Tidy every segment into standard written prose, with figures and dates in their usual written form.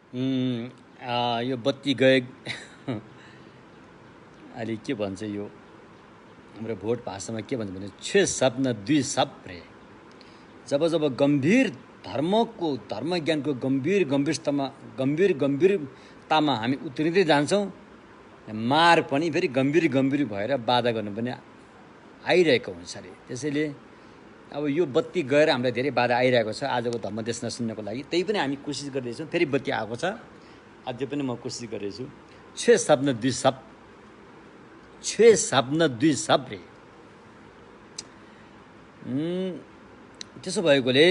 यो बत्ती गए अहिले के भन्छ यो हाम्रो भोट भाषामा के भन्छ भने छे सपन दुई सप रे। जब जब गम्भीर धर्म ज्ञानको गम्भीरतामा हामी उत्रिँदै जान्छौँ, मार पनि फेरि गम्भीर भएर बाधा गर्नु पनि आइरहेको हुन्छ अरे। त्यसैले अब यो बत्ती गएर हामीलाई धेरै बाधा आइरहेको छ आजको धर्मदेश नसुन्नको लागि। त्यही पनि हामी कोसिस गर्दैछौँ। फेरि बत्ती आएको छ, अझै पनि म कोसिस गर्दैछु। छे सपन दुई सप रे। त्यसो भएकोले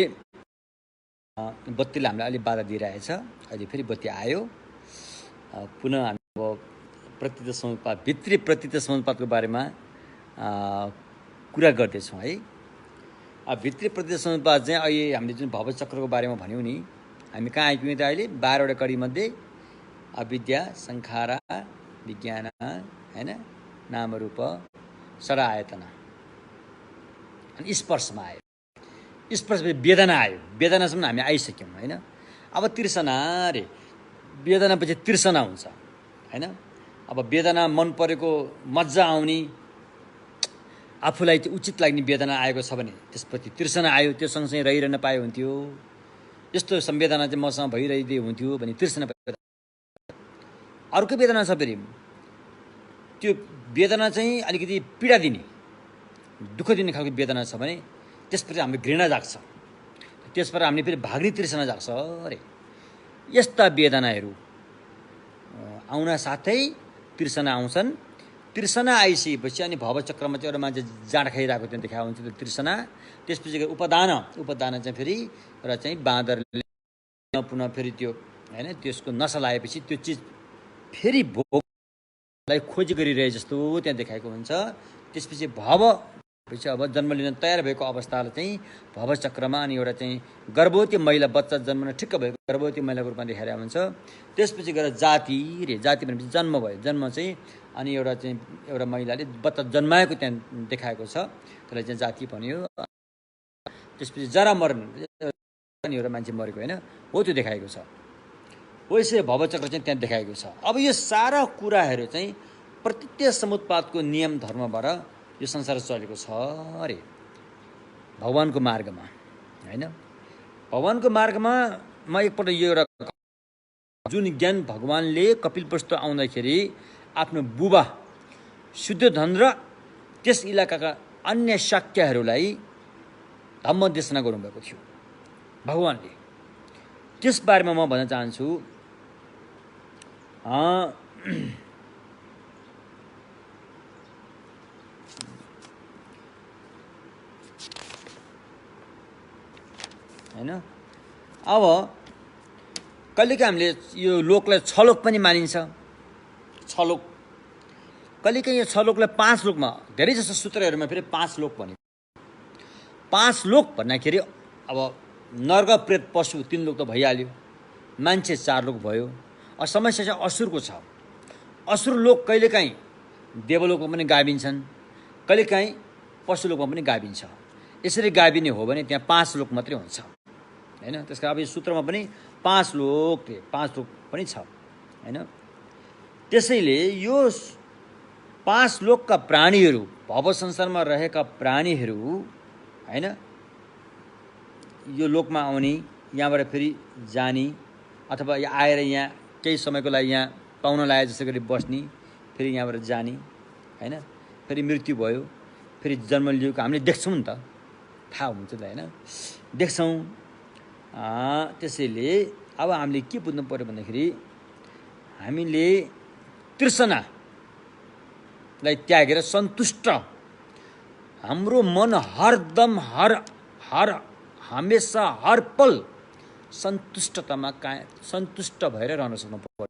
बत्तीले हामीलाई अलिक बाधा दिइरहेछ। अहिले फेरि बत्ती आयो। पुनः हामी अब प्रतीत समुत्पाद, भित्री प्रतीत समुत्पादको बारेमा कुरा गर्दैछौँ है। भित्री प्रतीत समुत्पाद चाहिँ अहिले हामीले जुन भवचक्रको बारेमा भन्यौँ नि, हामी कहाँ आइपुग्यौँ त अहिले? 12वटा कडीमध्ये अविद्या, संखारा, विज्ञान, होइन, नामरूप, षड आयतना, अनि स्पर्शमा आयो। स्पर्शपछि वेदना आयो। वेदनासम्म हामी आइसक्यौँ होइन। अब तृष्णा रे। वेदनापछि तृष्णा हुन्छ होइन। अब वेदना मन परेको मजा आउने, आफूलाई चाहिँ उचित लाग्ने वेदना आएको छ भने त्यसपछि तृष्णा आयो। त्यो सँगसँगै रहिरहन पाए हुन्थ्यो, यस्तो संवेदना चाहिँ मसँग भइरहँदै हुन्थ्यो भने तृष्णा। अर्को वेदना छ फेरि, त्यो वेदना चाहिँ अलिकति पीडा दिने, दुःख दिने खालको वेदना छ भने त्यसपछि हाम्रो घृणा जाग्छ। त्यसबाट हामीले फेरि भाग्ने तृष्णा जाग्छ अरे। यस्ता वेदनाहरू आउन साथै तृष्णा आउँछन्। तृष्णा आइसकेपछि अनि भवचक्रमा चाहिँ एउटा मान्छे जाँड खाइरहेको त्यो देखाएको हुन्छ त्यो तृष्णा। त्यसपछि उपदान चाहिँ फेरि र चाहिँ बाँदरले पुनः फेरि त्यो होइन त्यसको नसा लगाएपछि त्यो चिज फेरि भोगलाई खोजी गरिरहे जस्तो त्यहाँ देखाएको हुन्छ। त्यसपछि भवपछि अब जन्म लिन तयार भएको अवस्थालाई चाहिँ भवचक्रमा अनि एउटा चाहिँ गर्भवती महिला बच्चा जन्मन ठिक्क भएको गर्भवती महिलाको रूपमा देखाइरहेको हुन्छ। त्यसपछि गएर जाति रे। जाति भनेपछि जन्म भयो। जन्म चाहिँ अनि एउटा महिलाले बच्चा जन्माएको त्यहाँ देखाएको छ, त्यसलाई चाहिँ जाति भन्यो। त्यसपछि जरा मरण, एउटा मान्छे मरेको होइन हो, त्यो देखाएको छ। वैसे भवचक्र चाहिँ त्यहाँ देखाएको छ। अब यो सारा कुराहरू चाहिँ प्रतीत समुत्पादको नियम धर्मबाट यो संसार चलेको छ अरे। भगवानको मार्गमा होइन। भगवानको मार्गमा म एकपल्ट यो एउटा जुन ज्ञान भगवानले कपिलवस्तु आउँदाखेरि आफ्नो बुबा शुद्धोधन र त्यस इलाकाका अन्य शाक्यहरूलाई धम्मदेशना गर्नुभएको थियो भगवानले। त्यस बारेमा म भन्न चाहन्छु। होइन, अब कहिलेकाहीँ हामीले यो लोकलाई छलोक पनि मानिन्छ। छलोक कहिलेकाहीँ यो छलोकलाई 5 लोकमा, धेरै जस्तो सूत्रहरूमा फेरि 5 लोक भनेको। 5 लोक भन्दाखेरि अब नर्ग प्रेत पशु 3 लोक त भइहाल्यो, मान्छे 4 लोक भयो। समस्या चाहिँ असुरको छ। असुर लोक कहिलेकाहीँ देवलोकमा पनि गाभिन्छन्, कहिलेकाहीँ पशुलोकमा पनि गाभिन्छ। यसरी गाभिने हो भने त्यहाँ 5 लोक मात्रै हुन्छ होइन। त्यस कारण अब यो सूत्रमा पनि 5 लोक पनि छ होइन। त्यसैले यो 5 लोकका प्राणीहरू, भव संसारमा रहेका प्राणीहरू होइन, यो लोकमा आउने, यहाँबाट फेरि जाने, अथवा आएर यहाँ केही समयको लागि यहाँ पाउन लागे जस्तो गरी बस्ने, फेरि यहाँबाट जाने होइन। फेरि मृत्यु भयो, फेरि जन्म लिएको हामीले देख्छौँ नि त, थाहा हुन्छ त होइन, देख्छौँ। त्यसैले अब हामीले के बुझ्नु पर्यो भन्दाखेरि हामीले तृष्णालाई त्यागेर सन्तुष्ट, हाम्रो मन हरदम हमेसा हर पल सन्तुष्ट भएर रहन सक्नु पर्यो।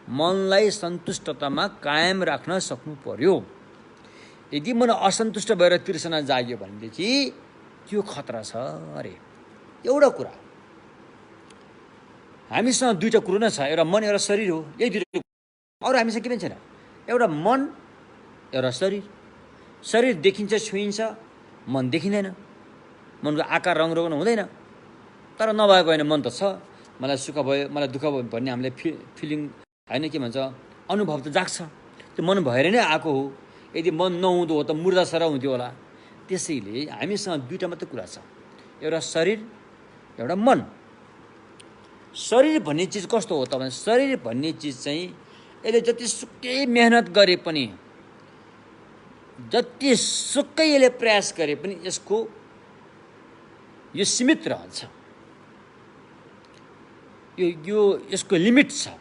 मनलाई सन्तुष्टतामा कायम राख्न सक्नु पर्यो। यदि मन असन्तुष्ट भएर तृष्णा जाग्यो भनेदेखि त्यो खतरा छ अरे। एउटा कुरा हामीसँग दुईवटा कुरो नै छ, एउटा मन एउटा शरीर हो। यही दुईवटा, अरू हामीसँग के पनि छैन। एउटा मन एउटा शरीर। शरीर देखिन्छ, छुइन्छ, मन देखिँदैन। मनको आकार रङ रोगन हुँदैन। तर नभएको होइन, मन त छ। मलाई सुख भयो मलाई दुःख भयो भन्ने हामीले फिलिङ होइन के भन्छ अनुभव त जाग्छ। त्यो मन भएर नै आएको हो। यदि मन नहुँदो हो त मुर्दा सरा हुन्थ्यो होला। त्यसैले हामीसँग दुईवटा मात्रै कुरा छ, एउटा शरीर एउटा मन। शरीर भन्ने चिज कस्तो हो त भने शरीर भन्ने चिज चाहिँ यसले जतिसुकै मेहनत गरे पनि जतिसुकै यसले प्रयास गरे पनि यो सीमित रहन्छ। यो यसको लिमिट छ,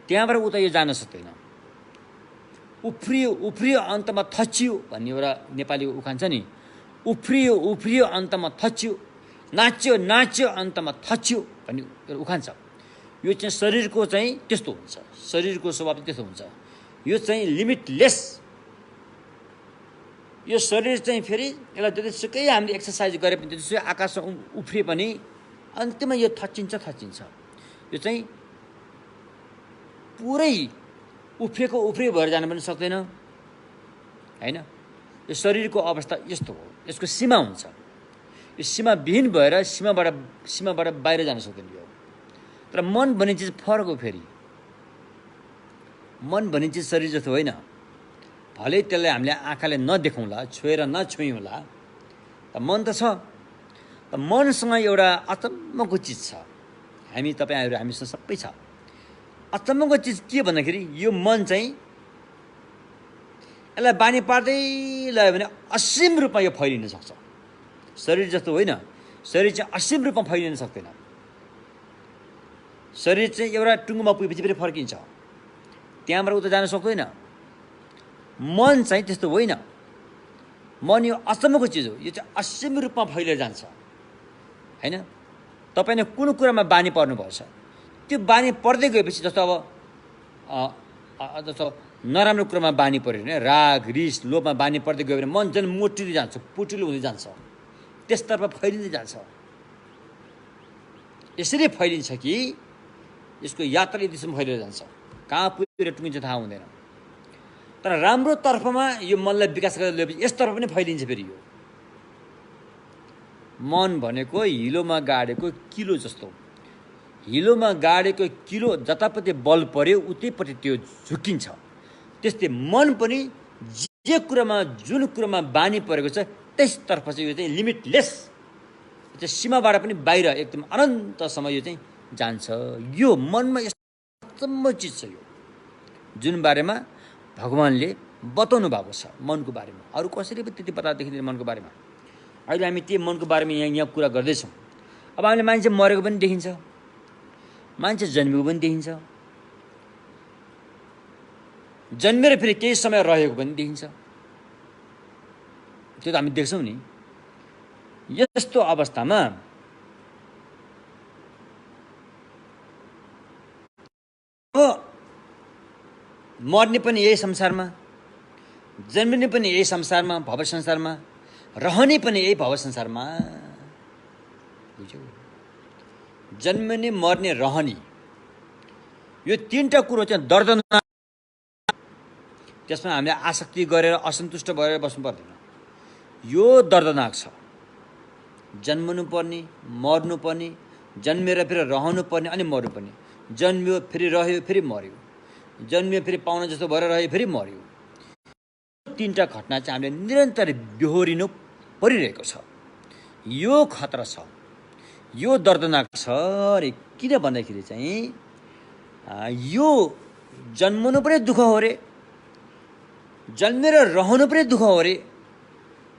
त्यहाँबाट उता यो जान सक्दैन। उफ्रियो अन्तमा थचियो भन्ने एउटा नेपाली उखान छ नि, उफ्रियो अन्तमा थचियो, नाच्यो अन्तमा थचियो भन्ने एउटा उखान छ। यो चाहिँ शरीरको चाहिँ त्यस्तो हुन्छ, शरीरको स्वभाव त्यस्तो हुन्छ। यो चाहिँ लिमिटलेस। यो शरीर चाहिँ फेरि यसलाई जतिसुकै हामीले एक्सर्साइज गरे पनि जतिसुकै आकाशमा उफ्रिए पनि अन्त्यमा यो थचिन्छ। यो चाहिँ पुरै उफ्रियो भएर जान पनि सक्दैन होइन। यो शरीरको अवस्था यस्तो हो, यसको सीमा हुन्छ। यो सीमाविहीन भएर सीमाबाट बाहिर जान सक्दैन यो। तर मन भन्ने चिज फरक हो। फेरि मन भन्ने चिज शरीर जस्तो होइन। भलै त्यसलाई हामीले आँखाले नदेखौँला, छोएर नछुयौँला, त मन त छ। त मनसँग एउटा अचम्मको चिज छ। तपाईँहरू हामीसँग सबै छ। अचम्मको चिज के भन्दाखेरि यो मन चाहिँ यसलाई बानी पार्दै लयो भने असीम रूपमा यो फैलिन सक्छ। शरीर जस्तो होइन, शरीर चाहिँ असीम रूपमा फैलिन सक्दैन। शरीर चाहिँ एउटा टुङ्गोमा पुगेपछि फेरि फर्किन्छ, त्यहाँबाट उता जान सक्दैन। मन चाहिँ त्यस्तो होइन। मन यो अचम्मको चिज हो, यो चाहिँ असीम रूपमा फैलिएर जान्छ होइन। तपाईँले कुन कुरामा बानी पर्नुपर्छ, त्यो बानी पर्दै गएपछि जस्तो जस्तो नराम्रो कुरामा बानी पऱ्यो भने राग रिस लोभमा बानी पर्दै गयो भने मन झन् मोटिँदै जान्छ, पुटिलो हुँदै जान्छ, त्यसतर्फ फैलिँदै जान्छ। यसरी फैलिन्छ कि यसको यात्रा यतिसम्म फैलिएर जान्छ, कहाँ पुगेर टुङ्गिन्छ थाहा हुँदैन। तर राम्रो तर्फमा यो मनलाई विकास गरेर ल्याएपछि यसतर्फ पनि फैलिन्छ। फेरि यो मन भनेको हिलोमा गाडेको किलो जस्तो। हिलोमा गाडेको किलो जतापट्टि बल पर्यो उतैपट्टि त्यो झुकिन्छ। त्यस्तै मन पनि जुन कुरामा बानी परेको छ त्यसतर्फ चाहिँ यो चाहिँ लिमिटलेस, त्यो सीमाबाट पनि बाहिर एकदम अनन्तसम्म यो चाहिँ जान्छ। यो मनमा यस्तो चिज छ यो, जुन बारेमा भगवानले बताउनु भएको छ मनको बारेमा। अरू कसैले पनि त्यति पत्ता देखिँदैन मनको बारेमा। अहिले हामी त्यो मनको बारेमा यहाँ कुरा गर्दैछौँ। अब हामीले मान्छे मरेको पनि देखिन्छ, मान्छे जन्मेको पनि देखिन्छ, जन्मेर फेरि केही समय रहेको पनि देखिन्छ। त्यो त हामी देख्छौँ नि। यस्तो अवस्थामा मर्ने पनि यही संसारमा, जन्मिने पनि यही संसारमा, भव संसारमा, रहने पनि यही भव संसारमा। बुझ्यौ? जन्मिने मर्ने रहने यो तीनटा कुरो चाहिँ दर्दनाक। त्यसमा हामीले आसक्ति गरेर असन्तुष्ट भएर बस्नु पर्दैन। यो दर्दनाक छ। जन्मनु पर्ने, मर्नु पर्ने, जन्मेर फेरि रहनु पर्ने अनि मर्नु पर्ने। जन्मियो फेरि रह्यो फेरि मर्यो, जन्मियो फेरि पाहुना जस्तो भएर रह्यो फेरि मर्यो। तीनटा घटना चाहिँ हामीले निरन्तर बेहोरिनु परिरहेको छ। यो खतरा छ, यो दर्दनाक छ। अरे किन भन्दाखेरि चाहिँ यो जन्मनु पनि दुःख हो रे, जन्मेर रहनु पनि दुःख हो रे,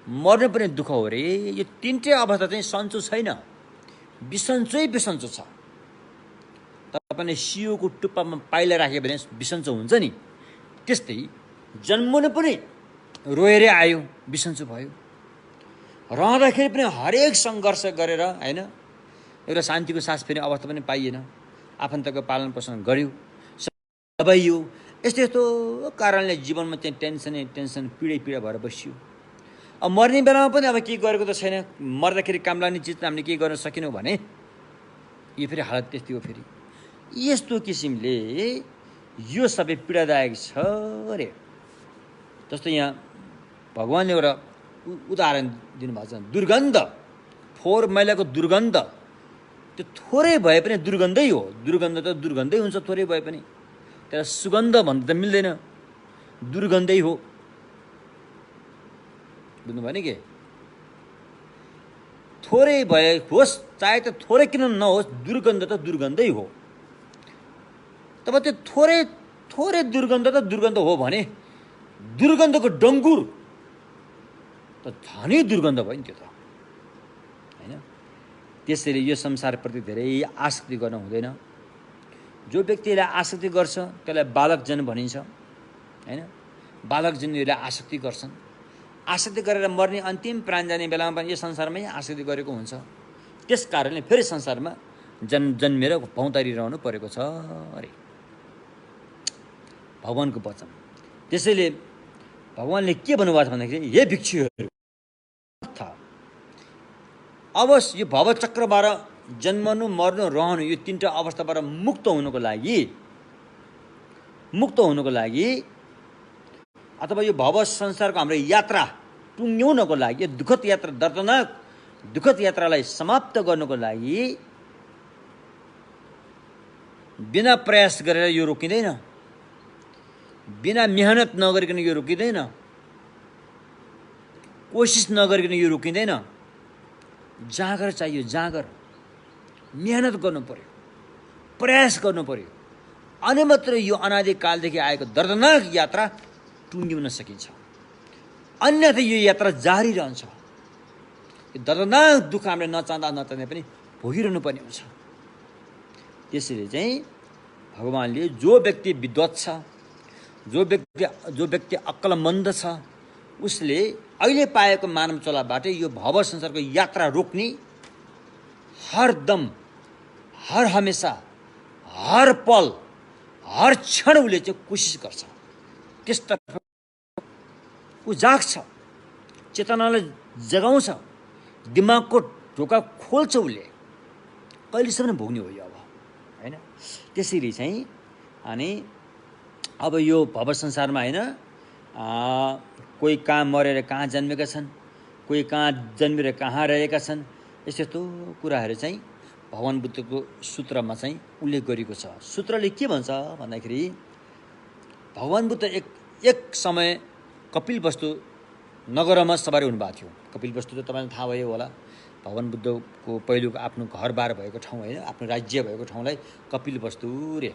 मर्नु पनि दुःख हो रे। यो तीनटै अवस्था चाहिँ सन्चो छैन, बिसन्चो छ। तपाईँले सियोको टुप्पामा पाइला राख्यो भने बिसन्चो हुन्छ नि, त्यस्तै जन्मनु पनि रोएरै आयो, बिसन्चो भयो। रहँदाखेरि पनि हरेक सङ्घर्ष गरेर होइन एउटा शान्तिको सास फेर्ने अवस्था पनि पाइएन। आफन्तको पालन पोषण गर्यो, दबाइयो, यस्तो कारणले जीवनमा चाहिँ टेन्सन पीडा भएर बसियो। अब मर्ने बेलामा पनि अब केही गरेको त छैन। मर्दाखेरि काम लाग्ने चिज त हामीले केही गर्न सकेनौँ भने यो फेरि हालत त्यस्तै हो। फेरि यस्तो किसिमले यो सबै पीडादायक छ अरे। जस्तो यहाँ भगवान्ले एउटा उदाहरण दिनुभएको छ, दुर्गन्ध, फोहोर मैलाको दुर्गन्ध त्यो थोरै भए पनि दुर्गन्धै हो। दुर्गन्ध त दुर्गन्धै हुन्छ, थोरै भए पनि। त्यसलाई सुगन्ध भन्नु त मिल्दैन, दुर्गन्धै हो। बुझ्नुभयो नि के? थोरै भए होस्, चाहे त थोरै किन नहोस्, दुर्गन्ध त दुर्गन्धै हो। तब त्यो थोरै थोरै दुर्गन्ध त दुर्गन्ध हो भने दुर्गन्धको डङ्गुर त झनै दुर्गन्ध भयो नि त्यो त, होइन? त्यसैले यो संसारप्रति धेरै आसक्ति गर्न हुँदैन। जो व्यक्तिले आसक्ति गर्छ त्यसलाई बालकजन भनिन्छ, होइन? बालकजनहरूले आसक्ति गर्छन्। आसक्ति गरेर मर्ने अन्तिम प्राण जाने बेलामा पनि यो संसारमै आसक्ति गरेको हुन्छ। त्यस कारणले फेरि संसारमा जन्मेर भौँतारिरहनु परेको छ अरे, भगवानको वचन। त्यसैले भगवानले के भन्नुभएको छ भन्दाखेरि, हे भिक्षुहरू, अब यो भवचक्रबाट जन्मनु, मर्नु, रहनु, यो तीनटा अवस्थाबाट मुक्त हुनुको लागि अथवा यो भव संसारको हाम्रो यात्रा टुङ्ग्याउनको लागि, यो दुःखद यात्रा, दर्दनाक दुःखद यात्रालाई समाप्त गर्नुको लागि बिना प्रयास गरेर यो रोकिँदैन, बिना मेहनत नगरिकन यो रोकिँदैन, कोसिस नगरिकन यो रोकिँदैन। जाँगर चाहियो, जाँगर, मेहनत गर्नु पर्यो, प्रयास गर्नु पर्यो, अनि मात्र यो अनादिकालदेखि आएको दर्दनाक यात्रा टुङ्ग्याउन सकिन्छ। अन्यथा यो यात्रा जारी रहन्छ। यो दर्दनाक दुःख हामीले नचाहँदा पनि भोगिरहनु पर्ने हुन्छ। त्यसैले चाहिँ भगवानले जो व्यक्ति विद्वत छ, जो व्यक्ति अक्लमन्द छ, उसले अहिले पाएको मानव चोलाबाट यो भव संसारको यात्रा रोक्ने हरदम, हर हमेसा, हर पल, हर क्षण उसले चाहिँ कोसिस गर्छ। त्यसतर्फ ऊ जाग्छ, चेतनालाई जगाउँछ, दिमागको ढोका खोल्छ। उसले कहिलेसम्म भोग्ने हो यो अब, होइन? त्यसैले चाहिँ अनि अब यो भव संसारमा, होइन, कोही कहाँ मरेर कहाँ जन्मेका छन्, कोही कहाँ जन्मेर कहाँ रहेका छन्, यस्तो कुराहरू चाहिँ भगवान बुद्धको सूत्रमा चाहिँ उल्लेख गरिएको छ। सूत्रले के भन्छ भन्दाखेरि, भगवान बुद्ध एक समय कपिलवस्तु नगरमा सवारी हुनुभएको थियो। कपिलवस्तु त तपाईँलाई थाहा भयो होला, भगवान बुद्धको पहिलोको आफ्नो घरबार भएको ठाउँ, होइन, आफ्नो राज्य भएको ठाउँलाई कपिलवस्तु रे।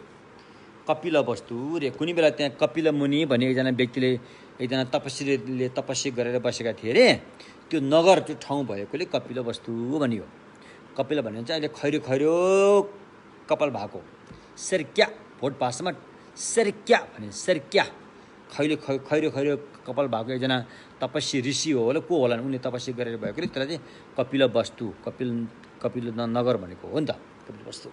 कुनै बेला त्यहाँ कपिल मुनि भन्ने एकजना व्यक्तिले, एकजना तपस्वीले तपस्या गरेर बसेका थिए अरे। त्यो नगर, त्यो ठाउँ भएकोले कपिलवस्तु भनियो। कपिल भन्ने चाहिँ अहिले खैरो खैरो कपाल भएको, सेर्क्या, भोट भाषामा सेर्क्या भने सेर्क्या, खैरो खैरो कपाल भएको एकजना तपस्वी ऋषि हो होला, को होला, उनले तपस्या गरेर भएकोले त्यसलाई चाहिँ कपिलवस्तु, कपिल नगर भनेको हो नि त, कपिलवस्तु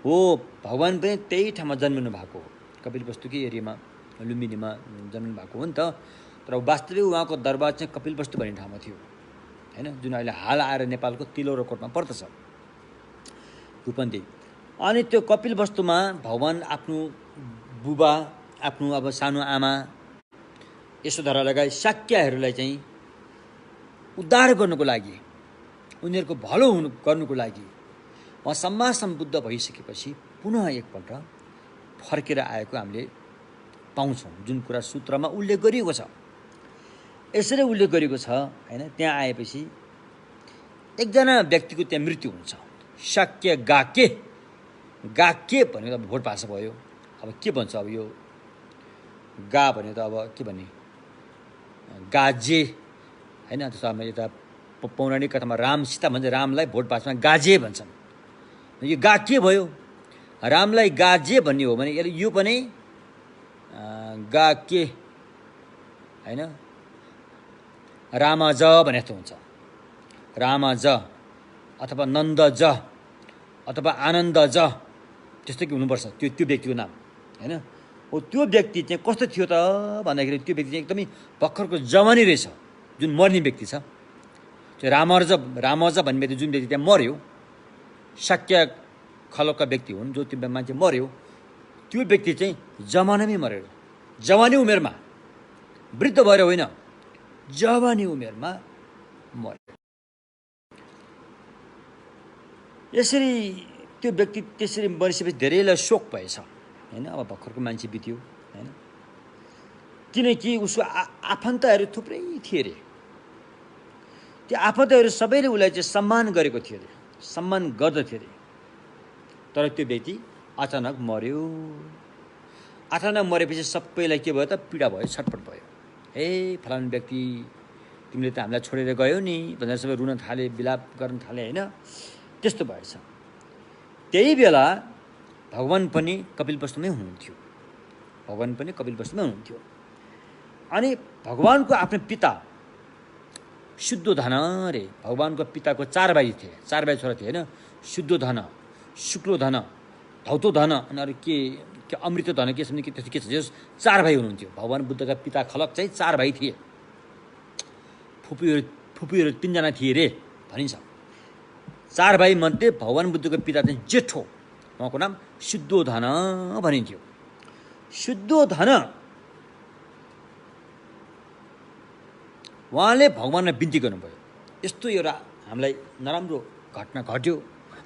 हो। भगवान पनि त्यही ठाउँमा जन्मिनु भएको हो, कपिलवस्तुकै एरियामा, लुम्बिनीमा जन्मिनु भएको हो नि त। तर वास्तविक उहाँको दरबार चाहिँ कपिलवस्तु भन्ने ठाउँमा थियो, होइन, जुन अहिले हाल आएर नेपालको तिलौरोकोटमा पर्दछ, रूपन्देही। अनि त्यो कपिलवस्तुमा भगवान आफ्नो बुबा, आफ्नो अब सानो आमा यशोधरा लगायत शाक्यहरूलाई चाहिँ उद्धार गर्नुको लागि, उनीहरूको भलो गर्नुको लागि उहाँ सम्मा सम्बुद्ध भइसकेपछि पुनः एकपल्ट फर्केर आएको हामीले पाउँछौँ, जुन कुरा सूत्रमा उल्लेख गरिएको छ। यसरी उल्लेख गरिएको छ, होइन? त्यहाँ आएपछि एकजना व्यक्तिको त्यहाँ मृत्यु हुन्छ। शाक्य गाके भनेको अब भोट भाषा भयो। अब के भन्छ, अब यो गा भने त अब के भन्ने, गाजे, होइन? त्यसो अब यता पौराणिक कथामा राम सीता भन्छ, रामलाई भोट भाषामा गाजे भन्छन्। यो गा के भयो, रामलाई गाजे भन्ने हो भने यो पनि गा के, होइन, रामज भने जस्तो हुन्छ। रामज अथवा नन्दज अथवा आनन्दज त्यस्तो कि हुनुपर्छ त्यो व्यक्तिको नाम, होइन? हो, त्यो व्यक्ति चाहिँ कस्तो थियो त भन्दाखेरि, त्यो व्यक्ति चाहिँ एकदमै भर्खरको जवानी रहेछ, जुन मर्ने व्यक्ति छ। त्यो रामज भन्ने व्यक्ति, जुन व्यक्ति त्यहाँ मर्यो, शाक्य खलकका व्यक्ति हुन्, जो त्यो मान्छे मर्यो, त्यो व्यक्ति चाहिँ जमानामै मरेर, जवानी उमेरमा, वृद्ध भएर होइन, जवानी उमेरमा मर्यो। यसरी त्यो व्यक्ति त्यसरी मरिसकेपछि धेरैलाई शोक भएछ हैन। अब भर्खरको मान्छे बित्यो हैन, किनकि उसको आफन्तहरू थुप्रै थिए रे। त्यो आफन्तहरू सबैले उसलाई चाहिँ सम्मान गरेको थियो रे, सम्मान गर्दथे रे। तर त्यो व्यक्ति अचानक मर्यो। अचानक मरेपछि सबैलाई के भयो त? पीडा भयो, छटपट भयो। हे फलानु व्यक्ति, तिमीले त हामीलाई छोडेर गयौ नि भनेर सबै रुन थाले, विलाप गर्न थाले हैन। त्यस्तो भएछ। त्यही बेला भगवान पनि कपिलवस्तुमै हुनुहुन्थ्यो। भगवान पनि कपिलवस्तुमै हुनुहुन्थ्यो। अनि भगवानको आफ्नो पिता शुद्धोधन रे, भगवानको पिताको 4 भाइ थिए, 4 भाइ छोरा थिए हैन। शुद्धोधन, शुक्लोधन, धौतोधन अनि अरू के अमृतधन के सम्झे के त्यस्तो के छ, 4 भाइ हुनुहुन्थ्यो। भगवान बुद्धका पिता खलक चाहिँ 4 भाइ थिए। फुपूहरू 3 जना थिए रे भनिन्छ। 4 भाइ मध्ये भगवान बुद्धको पिता चाहिँ जेठो, उहाँको नाम शुद्धोधन भनिन्थ्यो। शुद्धोधन उहाँले भगवानलाई बिन्ती गर्नुभयो, यस्तो एउटा हामीलाई नराम्रो घटना घट्यो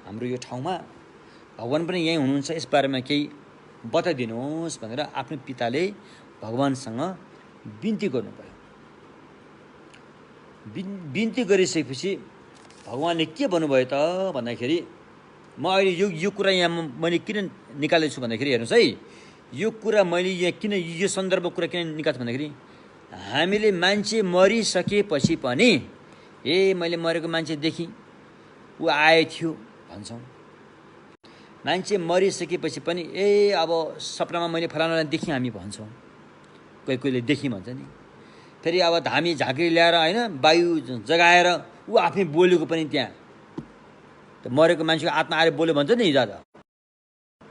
हाम्रो यो ठाउँमा, भगवान पनि यहीँ हुनुहुन्छ, यस बारेमा केही बताइदिनुहोस् भनेर आफ्नो पिताले भगवानसँग बिन्ती गर्नुभयो। बिन्ती गरिसकेपछि भगवानले के भन्नुभयो त भन्दाखेरि, म अहिले यो कुरा यहाँ मैले किन निकालेको छु भन्दाखेरि हेर्नुहोस् है, यो कुरा मैले यहाँ किन यो सन्दर्भ कुरा किन निकाल्छु भन्दाखेरि, हामीले मान्छे मरिसकेपछि पनि मैले मरेको मान्छे देखेँ, ऊ आएथ्यो भन्छौँ। मान्छे मरिसकेपछि पनि अब सपनामा मैले फलानालाई देखेँ हामी भन्छौँ। कोहीले देखेँ भन्छ नि। फेरि अब धामी झाँक्री ल्याएर हैन, वायु जगाएर ऊ आफै बोलेको पनि त्यहाँ त मरेको मान्छेको आत्मा आएर बोल्यो भन्छ नि हिजो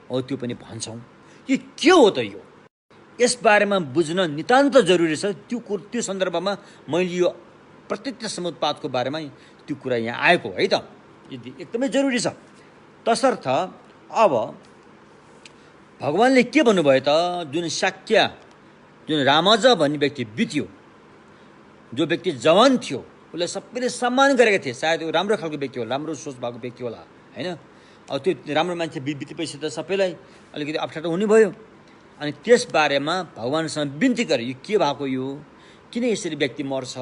हो, त्यो पनि भन्छौँ। यो के हो त? यो यसबारेमा बुझ्न नितान्त जरुरी छ। त्यो सन्दर्भमा मैले यो प्रत्यक्ष समुत्पादको बारेमा त्यो कुरा यहाँ आएको है त, यदि एकदमै जरुरी छ। तसर्थ अब भगवानले के भन्नुभयो त, जुन शाक्य, जुन रामज भन्ने व्यक्ति बित्यो, जो व्यक्ति जवान थियो, उसलाई सबैले सम्मान गरेका थिए। सायद ऊ राम्रो खालको व्यक्ति होला, राम्रो सोच भएको व्यक्ति होला हैन। अब त्यो राम्रो मान्छे बितेपछि त सबैलाई अलिकति अप्ठ्यारो हुने भयो। अनि त्यस बारेमा भगवानसँग बिन्ती गरे, यो के भएको, यो किन यसरी व्यक्ति मर्छ,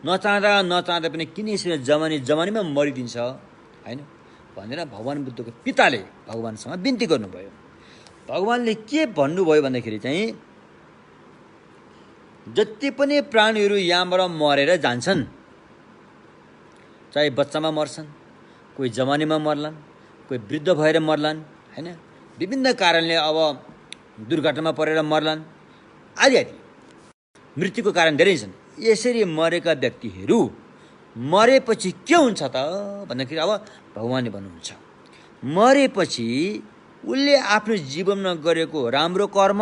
नचाहँदा पनि किन यसरी जवानीमा मरिदिन्छ हैन भनेर भगवान बुद्धको पिताले भगवानसँग बिन्ती गर्नुभयो। भगवानले के भन्नुभयो भन्दाखेरि चाहिँ, जति पनि प्राणीहरू यहाँबाट मरेर जान्छन्, चाहे बच्चामा मर्छन्, कोही जवानीमा मर्लान्, कोही वृद्ध भएर मर्लान् हैन, विभिन्न कारणले अब दुर्घटनामा परेर मर्लान्, आदि आदि मृत्युको कारण धेरै छन्। यसरी मरेका व्यक्तिहरू मरेपछि के हुन्छ त भन्दाखेरि, अब भगवानले भन्नुहुन्छ मरेपछि उसले आफ्नो जीवनमा गरेको राम्रो कर्म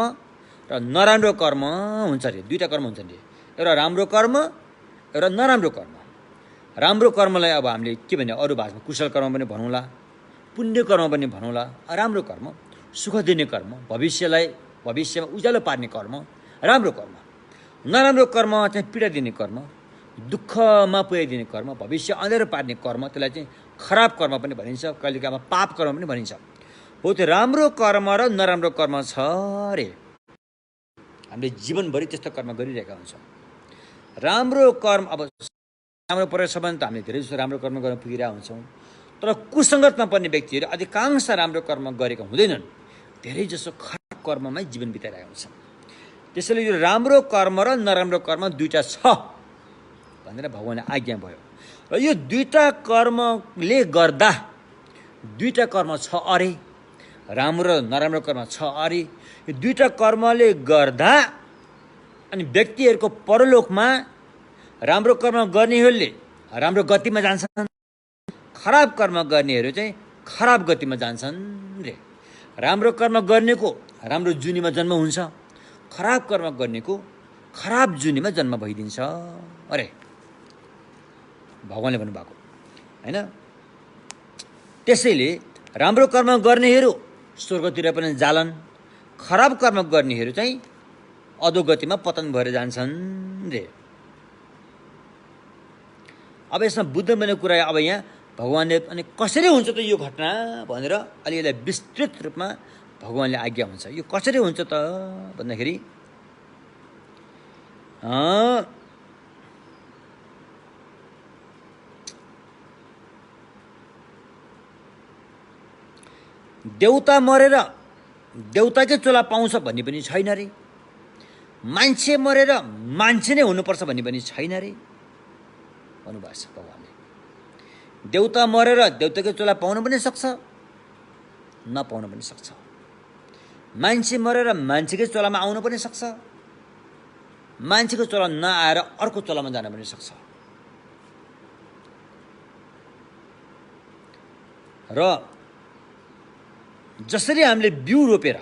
र नराम्रो कर्म हुन्छ अरे। 2टा कर्म हुन्छ अरे, एउटा राम्रो कर्म, एउटा नराम्रो कर्म। राम्रो कर्मलाई अब हामीले के भन्ने, अरू भाषामा कुशल कर्म पनि भनौँला, पुण्य कर्म पनि भनौँला। राम्रो कर्म सुख दिने कर्म, भविष्यमा उज्यालो पार्ने कर्म राम्रो कर्म। नराम्रो कर्म चाहिँ पीडा दिने कर्म, दुःखमा पुर्याइदिने कर्म, भविष्य अँध्यारो पार्ने कर्म, त्यसलाई चाहिँ खराब कर्म पनि भनिन्छ, कहिलेकाहीँ पाप कर्म पनि भनिन्छ। हो, त्यो राम्रो कर्म र नराम्रो कर्म छ रे। हामीले जीवनभरि त्यस्तो कर्म गरिरहेका हुन्छौँ। राम्रो कर्म अब राम्रो परेको छ भने त हामीले धेरै जस्तो राम्रो कर्म गर्न पुगिरहेका हुन्छौँ। तर कुसङ्गतमा पर्ने व्यक्तिहरू अधिकांश राम्रो कर्म गरेका हुँदैनन्, धेरै जसो खराब कर्ममै जीवन बिताइरहेका हुन्छन्। त्यसैले यो राम्रो कर्म र नराम्रो कर्म 2टा छ भनेर भगवानले आज्ञा भयो। र यो 2टा कर्मले गर्दा 2टा कर्म छ अरे, राम्रो र नराम्रो कर्म छ अरे। यो 2टा कर्मले गर्दा अनि व्यक्तिहरूको परलोकमा राम्रो कर्म गर्नेहरूले राम्रो गतिमा जान्छन्, खराब कर्म गर्नेहरू चाहिँ खराब गतिमा जान्छन् रे। राम्रो कर्म गर्नेको राम्रो जुनीमा जन्म हुन्छ, खराब कर्म गर्नेको खराब जुनीमा जन्म भइदिन्छ अरे, भगवानले भन्नुभएको हैन। त्यसैले राम्रो कर्म गर्नेहरू स्वर्गतिर पनि जालान्, खराब कर्म गर्नेहरू चाहिँ अधोगतिमा पतन भएर जान्छन् रे। अब यसमा बुद्ध भन्ने कुरा अब यहाँ भगवानले अनि कसरी हुन्छ त यो घटना भनेर अलि यसलाई विस्तृत रूपमा भगवानले आज्ञा हुन्छ। यो कसरी हुन्छ त भन्दाखेरि देउता मरेर देउताकै चोला पाउँछ भन्ने पनि छैन रे, मान्छे मरेर मान्छे नै हुनुपर्छ भन्ने पनि छैन रे भन्नुभएको छ भगवानले। देउता मरेर देउताकै चोला पाउन पनि सक्छ, नपाउन पनि सक्छ। मान्छे मरेर मान्छेकै चोलामा आउन पनि सक्छ, मान्छेको चोला नआएर अर्को चोलामा जान पनि सक्छ। र जसरी हामीले बिउ रोपेर,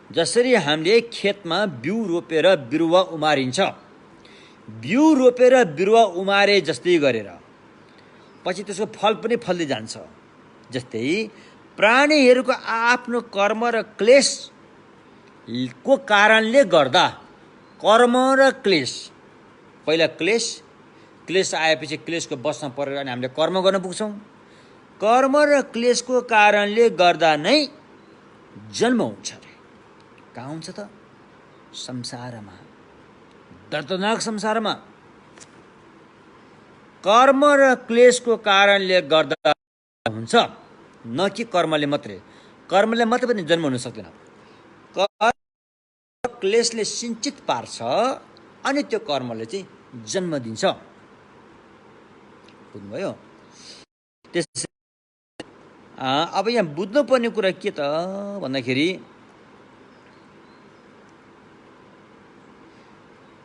जसरी हामीले खेतमा बिउ रोपेर बिरुवा उमारिन्छ, बिउ रोपेर बिरुवा उमारे जस्तै गरेर पछि त्यसको फल पनि फल्दै जान्छ। जस्तै प्राणीहरूको आफ्नो कर्म र क्लेशको कारणले गर्दा, कर्म र क्लेश, पहिला क्लेश आएपछि क्लेशको बसमा परेर अनि हामीले कर्म गर्न पुग्छौँ। कर्म र क्लेशको कारणले गर्दा नै जन्म हुन्छ रे। कहाँ हुन्छ त? संसारमा, दर्दनाक संसारमा। कर्म र क्लेशको कारणले गर्दा हुन्छ, न कि कर्मले मात्रै। कर्मले मात्रै पनि जन्म हुन सक्दैन। क्लेशले सिञ्चित पार्छ अनि त्यो कर्मले चाहिँ जन्म दिन्छ। बुझ्नुभयो? त्यस अब यहाँ बुझ्नुपर्ने कुरा के त भन्दाखेरि,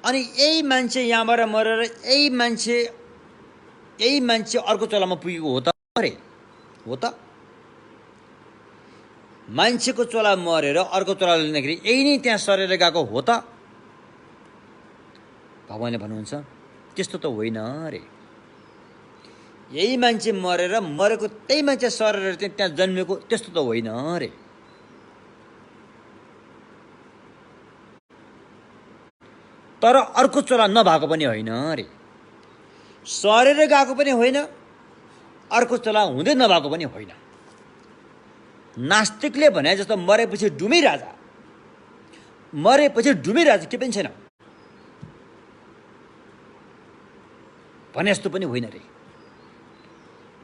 अनि यही मान्छे यहाँबाट मरेर यही मान्छे अर्को चोलामा पुगेको हो त? अरे हो त। मान्छेको चोला मरेर अर्को चोला लिँदाखेरि यही नै त्यहाँ सरेर गएको हो त? भगवानले भन्नुहुन्छ त्यस्तो त होइन रे। यही मान्छे मरेर मरेको त्यही मान्छे सरेर चाहिँ त्यहाँ जन्मेको त्यस्तो त होइन रे। तर अर्को चोला नभएको पनि होइन रे। सरेर गएको पनि होइन, अर्को चोला हुँदै नभएको पनि होइन। नास्तिकले भने जस्तो मरेपछि डुमी राजा, मरेपछि डुमी राजा के पनि छैन भने जस्तो पनि होइन रे।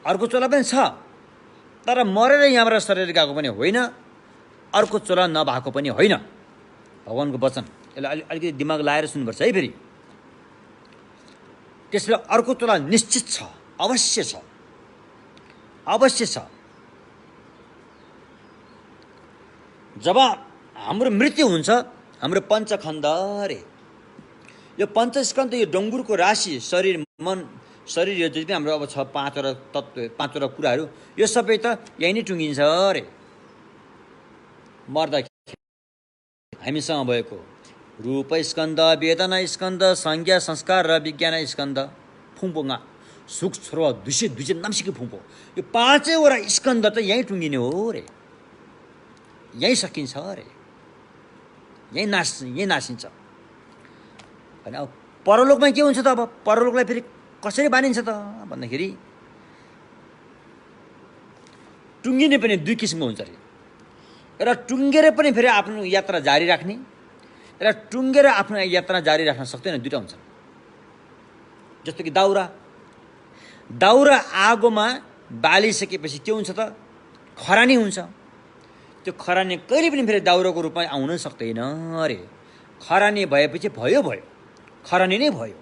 अर्को चोला पनि छ, तर मरेर यहाँबाट सरेर गएको पनि होइन, अर्को चोला नभएको पनि होइन। भगवानको वचन, यसलाई अलिकति दिमाग लाएर सुन्नुपर्छ है फेरि। त्यसले अर्को चोला निश्चित छ, अवश्य छ, अवश्य छ। जब हाम्रो मृत्यु हुन्छ, हाम्रो पञ्चखण्ड रे, यो पञ्चस्कन्ध, यो डङ्गुरको राशि, शरीर, मन, शरीर, यो जति पनि हाम्रो अब छ पाँचवटा तत्त्व, पाँचवटा कुराहरू, यो सबै त यही नै टुङ्गिन्छ रे। मर्दाखेरि हामीसँग भएको रूप स्कन्द, वेदना स्कन्द, संज्ञा संस्कार र विज्ञान स्कन्द, फुम्पोङा सुख छोरो दुई नाम्सिके फुम्पो, यो पाँचैवटा स्कन्द त यहीँ टुङ्गिने हो रे। यहीँ सकिन्छ रे, यहीँ नासिन्छ। होइन अब परलोकमा के हुन्छ त? अब परलोकलाई फेरि कसरी मानिन्छ त भन्दाखेरि, टुङ्गिने पनि दुई किसिमको हुन्छ अरे। एउटा टुङ्गेर पनि फेरि आफ्नो यात्रा जारी राख्ने, र टुङ्गेर आफ्नो यात्रा जारी राख्न सक्दैन, दुईवटा हुन्छ। जस्तो कि दाउरा आगोमा बालिसकेपछि के हुन्छ त? खरानी हुन्छ। त्यो खरानी कहिले पनि फेरि दाउराको रूपमा आउन सक्दैन अरे। खरानी भएपछि भयो, खरानी नै भयो,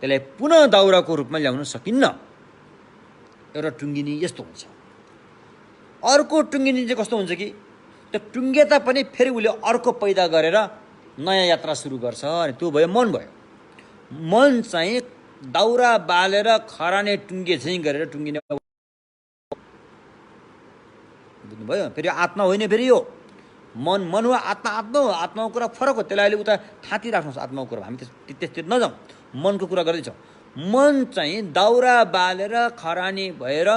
त्यसलाई पुनः दाउराको रूपमा ल्याउन सकिन्न। एउटा टुङ्गिनी यस्तो हुन्छ। अर्को टुङ्गिनी चाहिँ कस्तो हुन्छ कि, त्यो टुङ्गे तापनि फेरि उसले अर्को पैदा गरेर नयाँ यात्रा सुरु गर्छ। अनि त्यो भयो मन भयो। मन चाहिँ दाउरा बालेर खरानी टुङ्गे चाहिँ गरेर टुङ्गिने। बुझ्नुभयो? फेरि आत्मा होइन, फेरि यो मन हो, आत्मा हो। आत्माको कुरा फरक हो, त्यसलाई अहिले उता थाँती राख्नुहोस्। आत्माको कुरा हामी त्यसतिर नजाउँ, मनको कुरा गर्दैछौँ। मन चाहिँ दाउरा बालेर खरानी भएर,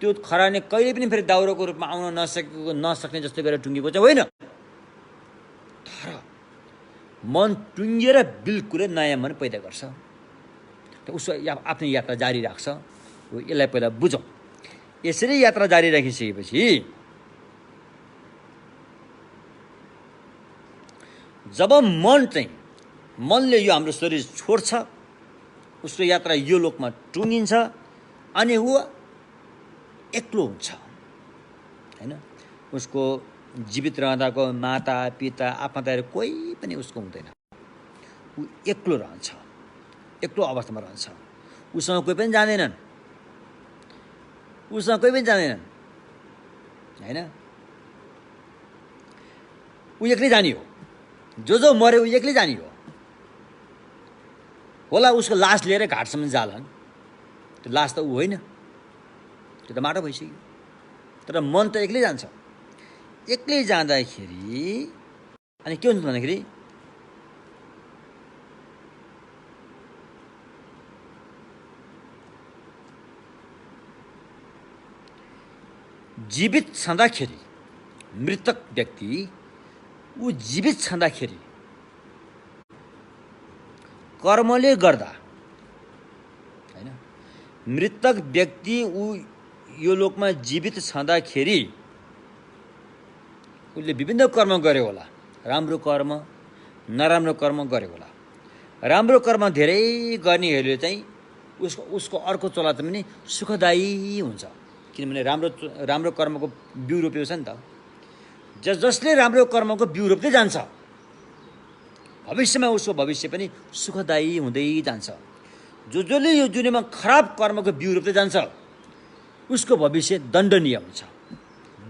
त्यो खरानी कहिले पनि फेरि दाउराको रूपमा आउन नसक्ने जस्तै गरेर टुङ्गेको चाहिँ होइन। तर मन टुङ्गिएर बिल्कुलै नयाँ मन पैदा गर्छ, उसको आफ्नो यात्रा जारी राख्छ। यसलाई पहिला बुझौँ। यसरी यात्रा जारी राखिसकेपछि जब मनले यो हाम्रो शरीर छोड्छ, उसको यात्रा यो लोकमा टुङ्गिन्छ अनि ऊ एक्लो हुन्छ हैन। उसको जीवित रहँदाको माता पिता आफन्तहरू कोही पनि उसको हुँदैन। ऊ एक्लो रहन्छ, एक्लो अवस्थामा रहन्छ। उसँग कोही पनि जाँदैनन् हैन। ऊ एक्लै जाने हो, जो मर्यो ऊ एक्लै जाने हो। होला उसको लास लिएर घाटसम्म जालान्, त्यो लास त ऊ होइन, त्यो त माटो भइसक्यो। तर मन त एक्लै जान्छ। एक्लै जाँदाखेरि अनि के हुन्छ भन्दाखेरि जीवित छँदाखेरि मृतक व्यक्ति ऊ जीवित छँदाखेरि कर्मले गर्दा हैन, मृतक व्यक्ति ऊ यो लोकमा जीवित छँदाखेरि उसले विभिन्न कर्म गर्यो होला। राम्रो कर्म नराम्रो कर्म गर्यो होला। राम्रो कर्म धेरै गर्नेहरूले चाहिँ उसको अर्को चोला पनि सुखदायी हुन्छ। किनभने राम्रो कर्मको बिउ रोपेको छ नि त। जसले राम्रो कर्मको बिउ रोप्दै जान्छ भविष्यमा उसको भविष्य पनि सुखदायी हुँदै जान्छ। जसले यो दुनियाँमा खराब कर्मको बिउ रोप्दै जान्छ उसको भविष्य दण्डनीय हुन्छ,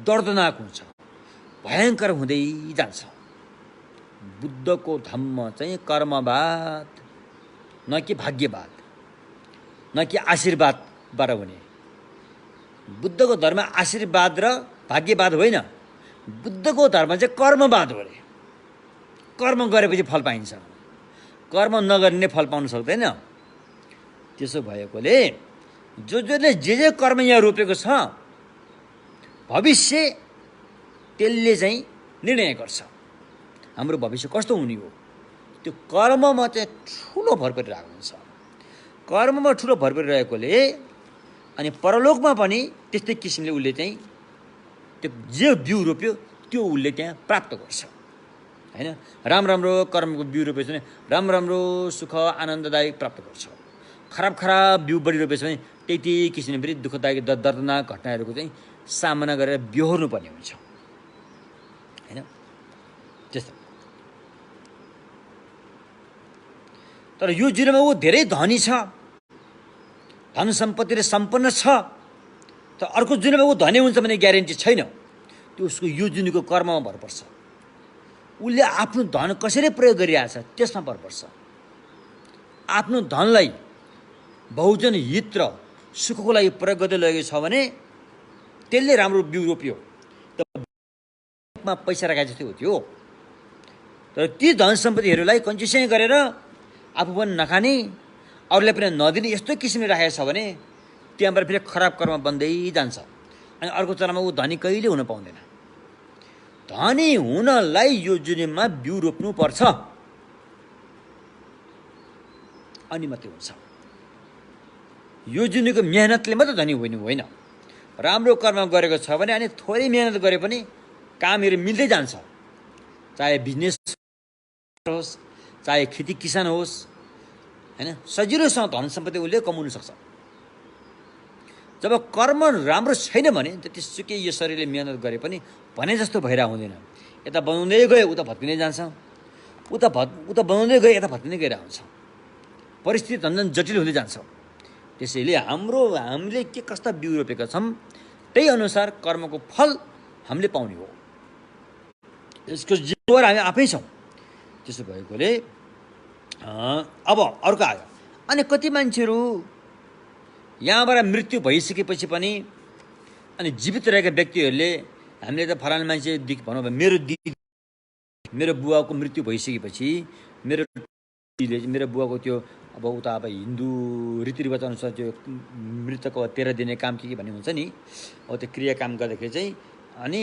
दर्दनाक हुन्छ, भयङ्कर हुँदै जान्छ। बुद्धको धम्म चाहिँ कर्मवाद, न कि भाग्यवाद, न कि आशीर्वादबाट हुने। बुद्धको धर्म आशीर्वाद र भाग्यवाद होइन, बुद्धको धर्म चाहिँ कर्मवाद हो रे। कर्म गरेपछि फल पाइन्छ, कर्म नगर्ने फल पाउन सक्दैन। त्यसो भएकोले जसले जे कर्म यहाँ रोपेको छ भविष्य त्यसले चाहिँ निर्णय गर्छ हाम्रो भविष्य कस्तो हुने हो। त्यो कर्ममा चाहिँ ठुलो भर परिरहेको हुन्छ। कर्ममा ठुलो भर परिरहेकोले अनि परलोकमा पनि त्यस्तै किसिमले उसले चाहिँ त्यो जे बिउ रोप्यो त्यो उसले त्यहाँ प्राप्त गर्छ हैन। राम्रो कर्मको बिउ रोपेछ भने राम्रो सुख आनन्ददायक प्राप्त गर्छ। खराब बिउ बढी रोपेछ भने त्यही किसिमले पनि दुःखदायक दर्दनाक घटनाहरूको चाहिँ सामना गरेर बिहोर्नु पर्ने हुन्छ हैन। त्यस्तो तर यो जीवनमा ऊ धेरै धनी छ, धन सम्पत्तिले सम्पन्न छ, तर अर्को जीवनमा ऊ धनी हुन्छ भन्ने ग्यारेन्टी छैन। त्यो उसको यो जुनीको कर्ममा भर पर्छ। उसले आफ्नो धन कसरी प्रयोग गरिरहेछ त्यसमा भर पर्छ। आफ्नो धनलाई बहुजन हित र सुखको लागि प्रयोग गर्दै लगेको छ भने त्यसले राम्रो बिउ रोप्यो, पैसा राखे जस्तै हो त्यो। तर ती धन सम्पत्तिहरूलाई कन्जुसाइ गरेर आफू पनि नखाने अरूलाई पनि नदिने यस्तो किसिमले राखेको छ भने त्यहाँबाट फेरि खराब कर्म बन्दै जान्छ। अनि अर्को चरणमा ऊ धनी कहिले हुन पाउँदैन। धनी हुनलाई यो जुनीमा बिउ रोप्नु पर्छ अनि मात्रै हुन्छ। यो जुनीको मेहनतले मात्रै धनी हुनु होइन। राम्रो कर्म गरेको छ भने अनि थोरै मेहनत गरे पनि कामहरू मिल्दै जान्छ। चाहे बिजनेस होस्, चाहे खेती किसान होस् हैन, सजिलोसँग धन सम्पत्ति उसले कमाउन सक्छ। जब कर्म राम्रो छैन भने त्यतिसुकै यो शरीरले मेहनत गरे पनि भने जस्तो भइरहेको हुँदैन। यता बनाउँदै गयो उता भत्किँदै जान्छ, उता बनाउँदै गयो यता भत्किँदै गइरहेको हुन्छ। परिस्थिति झन् जटिल हुँदै जान्छ। त्यसैले हामीले के कस्ता बिउ रोपेका छौँ त्यही अनुसार कर्मको फल हामीले पाउने हो। यसको जिम्मेवार हामी आफै छौँ। त्यसो भएकोले अब अर्को आयो। अनि कति मान्छेहरू यहाँबाट मृत्यु भइसकेपछि पनि अनि जीवित रहेका व्यक्तिहरूले हामीले त फलाना मान्छे भनौँ मेरो बुवाको मृत्यु भइसकेपछि मेरो बुवाको त्यो अब उता अब हिन्दू रीतिरिवाज अनुसार त्यो मृतकको 13 दिने काम के भन्ने हुन्छ नि, अब त्यो क्रियाकाम गर्दाखेरि चाहिँ अनि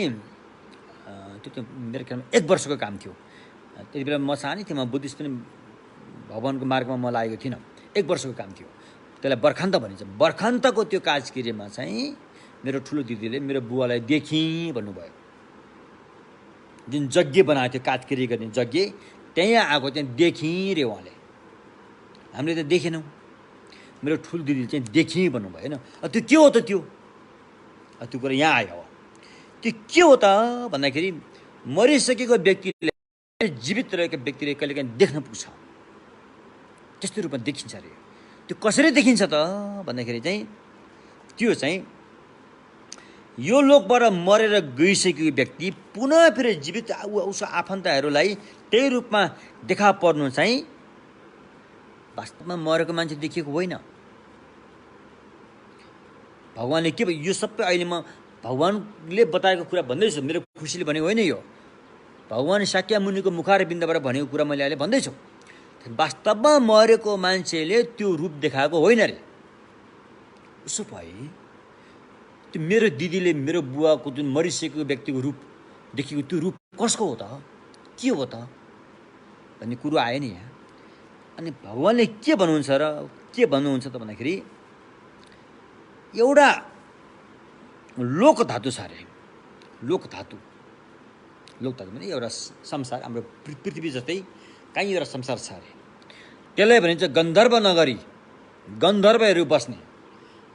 त्यो मेरो ख्यालमा 1 वर्षको काम थियो। त्यति बेला म सानै थिएँ, म बुद्धिस्ट पनि भगवानको मार्गमा म लागेको थिइनँ। 1 वर्षको काम थियो। त्यसलाई बर्खान्त भनिन्छ। बर्खान्तको त्यो काजकिरीमा चाहिँ मेरो ठुलो दिदीले मेरो बुवालाई देखिँ भन्नुभयो। जुन यज्ञ बनाएको थियो काजकिरी गर्ने यज्ञ, त्यहाँ आएको चाहिँ देखिँ रे उहाँले। हामीले त देखेनौँ, मेरो ठुलो दिदीले चाहिँ देखिँ भन्नुभयो होइन। त्यो के हो त त्यो? त्यो कुरा यहाँ आयो। त्यो के हो त भन्दाखेरि मरिसकेको व्यक्तिले जीवित रहेको व्यक्तिले कहिलेकाहीँ देख्न पुग्छ, त्यस्तो रूपमा देखिन्छ अरे। त्यो कसरी देखिन्छ त भन्दाखेरि चाहिँ त्यो चाहिँ यो लोकबाट मरेर गइसकेको व्यक्ति पुनः फेरि जीवित उसको आफन्तहरूलाई त्यही रूपमा देखा पर्नु चाहिँ वास्तवमा मरेको मान्छे देखिएको होइन। भगवान्ले के यो सबै अहिले म भगवान्ले बताएको कुरा भन्दैछु, मेरो खुसीले भनेको होइन यो। भगवान् शाक्यमुनिको मुखारबिन्दबाट भनेको कुरा मैले अहिले भन्दैछु। वास्तवमा मरेको मान्छेले त्यो रूप देखाएको होइन रे। उसो भए त्यो मेरो दिदीले मेरो बुवाको जुन मरिसकेको व्यक्तिको रूप देखेको त्यो रूप कसको हो त, के हो त भन्ने कुरो आयो नि यहाँ। अनि भगवान्ले के भन्नुहुन्छ र के भन्नुहुन्छ त भन्दाखेरि एउटा लोक धातु छ अरे। लोक धातु भने एउटा संसार, हाम्रो पृथ्वी जस्तै कहीँ एउटा संसार छ अरे। त्यसलाई भनिन्छ गन्धर्व नगरी, गन्धर्वहरू बस्ने।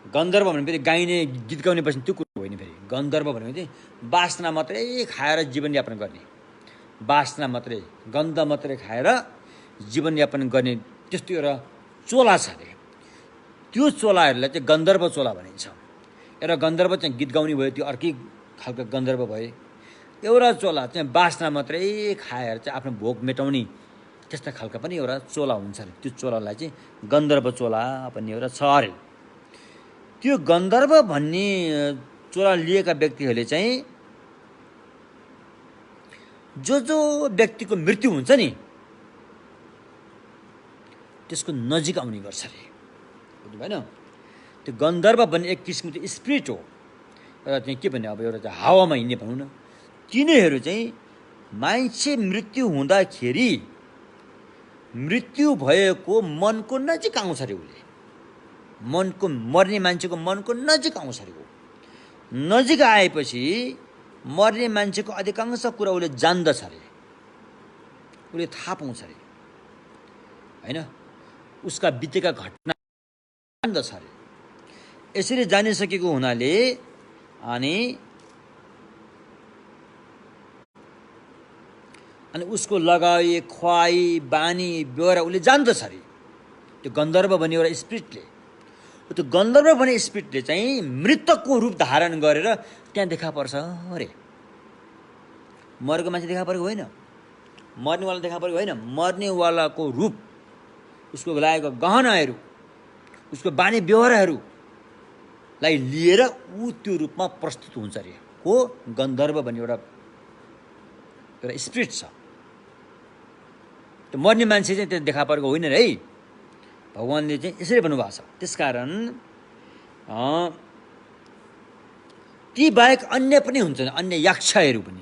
गन्धर्व भने फेरि गाइने गीत गाउने बस्ने त्यो कुरो होइन। फेरि गन्धर्व भनेको चाहिँ बासना मात्रै खाएर जीवनयापन गर्ने, बासना मात्रै गन्ध मात्रै खाएर जीवनयापन गर्ने त्यस्तो एउटा चोला छ अरे। त्यो चोलाहरूलाई चाहिँ गन्धर्व चोला भनिन्छ। एउटा गन्धर्व चाहिँ गीत गाउने भयो, त्यो अर्कै खालको गन्धर्व भयो। एउटा चोला चाहिँ बासना मात्रै खाएर चाहिँ आफ्नो भोक मेटाउने त्यस्ता खालका पनि एउटा चोला हुन्छ अरे। त्यो चोलालाई चाहिँ गन्धर्व चोला भन्ने एउटा छ अरे। त्यो गन्धर्व भन्ने चोला लिएका व्यक्तिहरूले चाहिँ जो व्यक्तिको मृत्यु हुन्छ नि त्यसको नजिक आउने गर्छ अरे। बुझ्नु भएन? त्यो गन्धर्व भन्ने एक किसिमको चाहिँ स्पिरिट हो, एउटा चाहिँ के भन्ने अब एउटा चाहिँ हावामा हिँड्ने भनौँ न। तिनीहरू चाहिँ मान्छे मृत्यु हुँदाखेरि मृत्यु भएको मनको नजिक आउँछ अरे। उसले मनको, मर्ने मान्छेको मनको नजिक आउँछ अरे। ऊ नजिक आएपछि मर्ने मान्छेको अधिकांश कुरा उसले जान्दछ अरे, उसले थाहा पाउँछ अरे होइन। उसका बितेका घटना जान्दछ अरे। यसरी जानिसकेको हुनाले अनि उसको लगाई खुवाई बानी बेहोरा उसले जान्दछ अरे। त्यो गन्धर्व भन्ने एउटा स्पिरिटले, त्यो गन्धर्व भन्ने स्पिरिटले चाहिँ मृतकको रूप धारण गरेर त्यहाँ देखा पर्छ अरे। मरेको मान्छे देखा परेको होइन, मर्नेवाला देखा परेको होइन। मर्नेवालाको रूप, उसको लागेको गहनाहरू, उसको बानी बेहोराहरूलाई लिएर ऊ त्यो रूपमा प्रस्तुत हुन्छ अरे। हो गन्धर्व भन्ने एउटा स्पिरिट छ। त्यो मर्ने मान्छे चाहिँ त्यो देखा परेको होइन रे। भगवान्ले चाहिँ यसरी भन्नुभएको छ। त्यसकारण ती बाहेक अन्य पनि हुन्छन्, अन्य यक्षहरू पनि।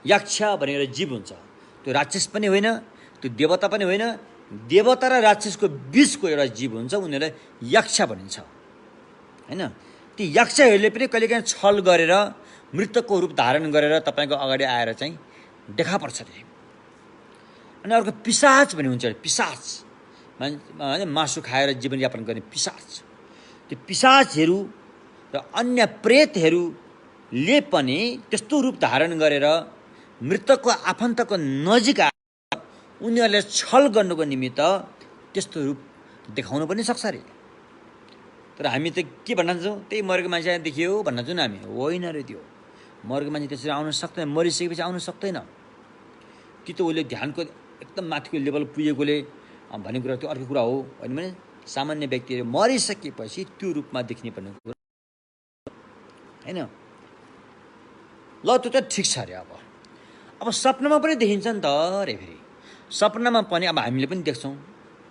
यक्ष भनेर जीव हुन्छ, त्यो राक्षस पनि होइन, त्यो देवता पनि होइन। देवता र राक्षसको बिचको एउटा जीव हुन्छ, उनीहरूलाई यक्ष भनिन्छ होइन। ती यक्षहरूले पनि कहिलेकाहीँ छल गरेर मृतकको रूप धारण गरेर तपाईँको अगाडि आएर चाहिँ देखा पर्छ अरे। अनि अर्को पिशाच भन्ने हुन्छ अरे। पिशाच मासु खाएर जीवनयापन गर्ने पिशाच। त्यो पिशाचहरू र अन्य प्रेतहरूले पनि त्यस्तो रूप धारण गरेर मृतकको आफन्तको नजिक आएर उनीहरूलाई छल गर्नुको निमित्त त्यस्तो रूप देखाउनु पनि सक्छ अरे। तर हामी त के भन्न चाहन्छौँ? त्यही मरेको मान्छे देखियो भन्न चाहन्छौँ हामी। होइन रे, त्यो मरेको मान्छे त्यसरी आउन सक्दैन, मरिसकेपछि आउन सक्दैन। कि त उसले ध्यानको एकदम माथिको लेभल पुगेकोले भन्ने कुरा त्यो अर्को कुरा हो होइन भने सामान्य व्यक्तिहरू मरिसकेपछि त्यो रूपमा देखिने पर्ने कुरा होइन। ल त्यो त ठिक छ अरे। अब सपनामा पनि देखिन्छ नि त अरे। फेरि सपनामा पनि अब हामीले पनि देख्छौँ।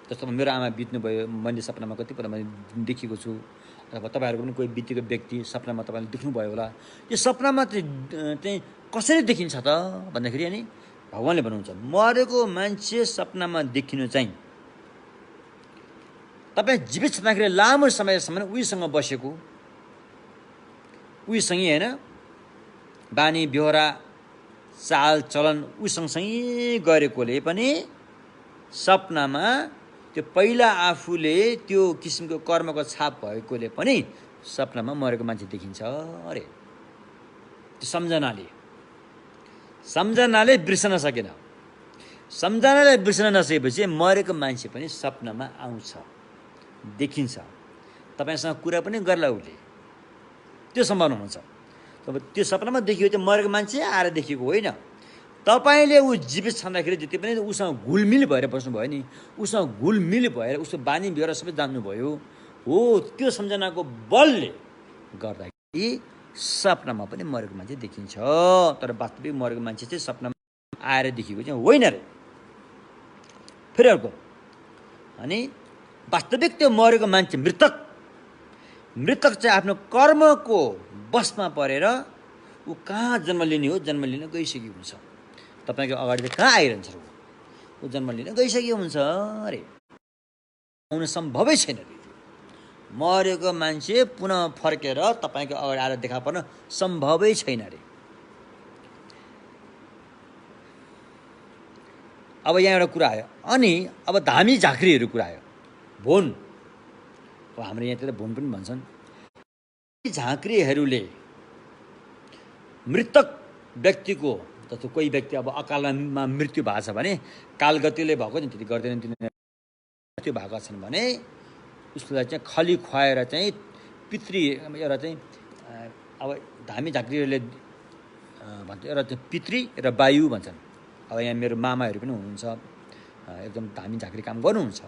जस्तो मेरो आमा बित्नुभयो, मैले सपनामा कतिपल्ट मैले देखेको छु, अथवा तपाईँहरूको पनि कोही बितेको व्यक्ति सपनामा तपाईँले देख्नुभयो होला। यो सपनामा चाहिँ कसरी देखिन्छ त भन्दाखेरि अनि भगवान्ले भन्नुहुन्छ मरेको मान्छे सपनामा देखिनु चाहिँ तपाईँ जीवित छँदाखेरि लामो समयसम्म उहीसँग बसेको, उहीसँगै होइन बानी बेहोरा चाल चलन उसँगसँगै गरेकोले पनि सपनामा त्यो पहिला आफूले त्यो किसिमको कर्मको छाप भएकोले पनि सपनामा मरेको मान्छे देखिन्छ अरे। त्यो सम्झनाले बिर्सन सकेन। सम्झनाले बिर्सन नसकेपछि मरेको मान्छे पनि सपनामा आउँछ, देखिन्छ, तपाईँसँग कुरा पनि गर्ला उसले, त्यो सम्भावना हुन्छ। तब त्यो सपनामा देखियो त्यो मरेको मान्छे आएर देखिएको होइन। तपाईँले ऊ जीवित छँदाखेरि जति पनि उसँग घुलमिल भएर बस्नुभयो नि, उसँग घुलमिल भएर उसको बानी बेहोरा सबै जान्नुभयो, हो त्यो सम्झनाको बलले गर्दाखेरि सपनामा पनि मरेको मान्छे देखिन्छ। तर वास्तविक मरेको मान्छे चाहिँ सपनामा आएर देखिएको चाहिँ होइन रे। फेरि अर्को, अनि वास्तविक त्यो मरेको मान्छे मृतक चाहिँ आफ्नो कर्मको बसमा परेर ऊ कहाँ जन्म लिने हो, जन्म लिन गइसकेको हुन्छ। तपाईँको अगाडि चाहिँ कहाँ आइरहन्छ र ऊ जन्म लिन गइसकेको हुन्छ अरे। आउन सम्भवै छैन रे। मरेको मान्छे पुनः फर्केर तपाईँको अगाडि आएर देखा पर्न सम्भवै छैन रे। अब यहाँ एउटा कुरा आयो, अनि अब धामी झाँक्रीहरू कुरा आयो, भोन। अब हाम्रो यहाँतिर भोन पनि भन्छन्। झाँक्रीहरूले मृतक व्यक्तिको, जस्तो कोही व्यक्ति अब अकालमा मृत्यु भएको छ भने कालगतिले भएको नि त्यति गर्दैन, तिनीहरू मृत्यु भएको छन् भने उसलाई चाहिँ खली खुवाएर चाहिँ पितृ एउटा चाहिँ अब धामी झाँक्रीहरूले भन्छ एउटा चाहिँ पितृ र वायु भन्छन्। अब यहाँ मेरो मामाहरू पनि हुनुहुन्छ, एकदम धामी झाँक्री काम गर्नुहुन्छ।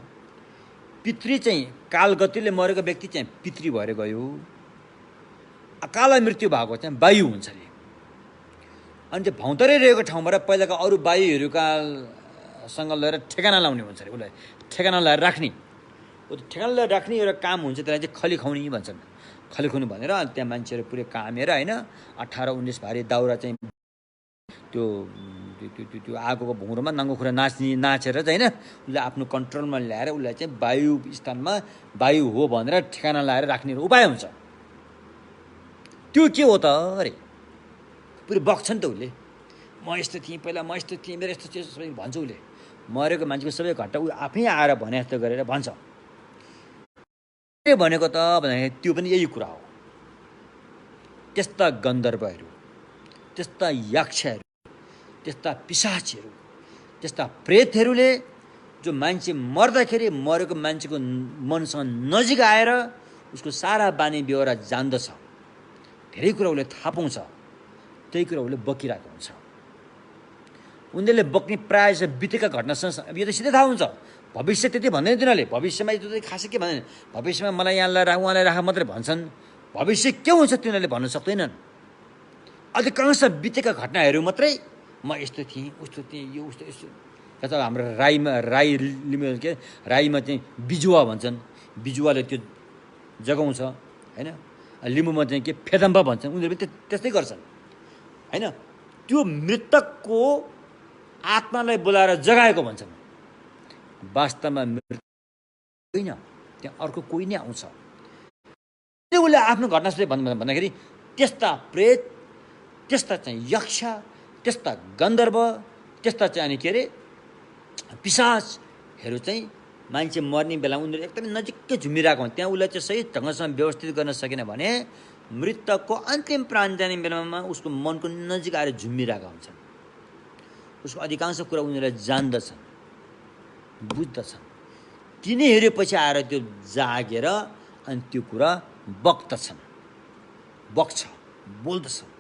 पितृ चाहिँ कालगतिले मरेको व्यक्ति चाहिँ पितृ भएर गयो, अकाल मृत्यु भएको चाहिँ वायु हुन्छ अरे। अनि त्यो भौँतरै रहेको ठाउँबाट पहिलाका अरू वायुहरूकासँग लिएर ठेगाना लाउने हुन्छ अरे, उसलाई ठेगाना लगाएर राख्ने, ठेगाना लगाएर राख्ने एउटा काम हुन्छ, त्यसलाई चाहिँ खली खुवाउने भन्छन्। खली खुवाउनु भनेर त्यहाँ मान्छेहरू पुरै कामेर होइन 18-19 भारी दाउरा चाहिँ त्यो त्यो आगोको भुँरोमा नाङ्गो खुरा नाचेर चाहिँ होइन उसले आफ्नो कन्ट्रोलमा ल्याएर उसलाई चाहिँ वायु स्थानमा वायु हो भनेर ठेगाना लगाएर राख्ने उपाय हुन्छ। त्यो के हो त अरे, पुरै बग्छ नि त उसले। म यस्तो थिएँ पहिला, म यस्तो थिएँ, मेरो यस्तो चिज सबै भन्छ उसले। मरेको मान्छेको सबै घट्टा ऊ आफै आएर भने जस्तो गरेर भन्छ। के भनेको त भन्दाखेरि त्यो पनि यही कुरा हो। त्यस्ता गन्धर्वहरू, त्यस्ता यक्षहरू, त्यस्ता पिशाचहरू, त्यस्ता प्रेतहरूले जो मान्छे मर्दाखेरि मरेको मान्छेको मनसँग नजिक आएर उसको सारा बानी बेहोरा जान्दछ, धेरै कुरा उसले थाहा पाउँछ, त्यही कुरा उसले बकिरहेको हुन्छ। उनीहरूले बक्ने प्रायः जस्तो बितेका घटनासँग यो त सिधै थाहा हुन्छ। भविष्य त्यति भन्दैन तिनीहरूले, भविष्यमा यो त खासै के भन्दैन। भविष्यमा मलाई यहाँलाई राख उहाँलाई राख मात्रै भन्छन्, भविष्य के हुन्छ तिनीहरूले भन्न सक्दैनन्। अधिकांश बितेका घटनाहरू मात्रै, म यस्तो थिएँ, उस्तो थिएँ, यो उस्तो यस्तो। जस्तो हाम्रो राईमा के राईमा चाहिँ बिजुवा भन्छन्, बिजुवाले त्यो जगाउँछ होइन। लिम्बूमा चाहिँ के फेदम्बा भन्छन्, उनीहरू पनि त्यस्तै गर्छन् होइन। त्यो मृतकको आत्मालाई बोलाएर जगाएको भन्छन्। वास्तवमा मृतक होइन, त्यहाँ अर्को कोही नै आउँछ। उसले आफ्नो घटना भन्दाखेरि त्यस्ता प्रेत, त्यस्ता चाहिँ यक्ष, त्यस्ता गन्धर्व, त्यस्ता चाहिँ अनि के अरे पिशाचहरू चाहिँ मान्छे मर्ने बेला उनीहरू एकदमै नजिकै झुमिरहेको हुन्छ। त्यहाँ उसलाई चाहिँ सही ढङ्गसँग व्यवस्थित गर्न सकेन भने मृतकको अन्तिम प्राण जाने बेलामा उसको मनको नजिक आएर झुमिरहेका हुन्छन्। उसको अधिकांश कुरा उनीहरूलाई जान्दछन्, बुझ्दछन्। तिनीहरू पछि आएर त्यो जागेर अनि त्यो कुरा बग्दछन्, बग्छ, बोल्दछन्,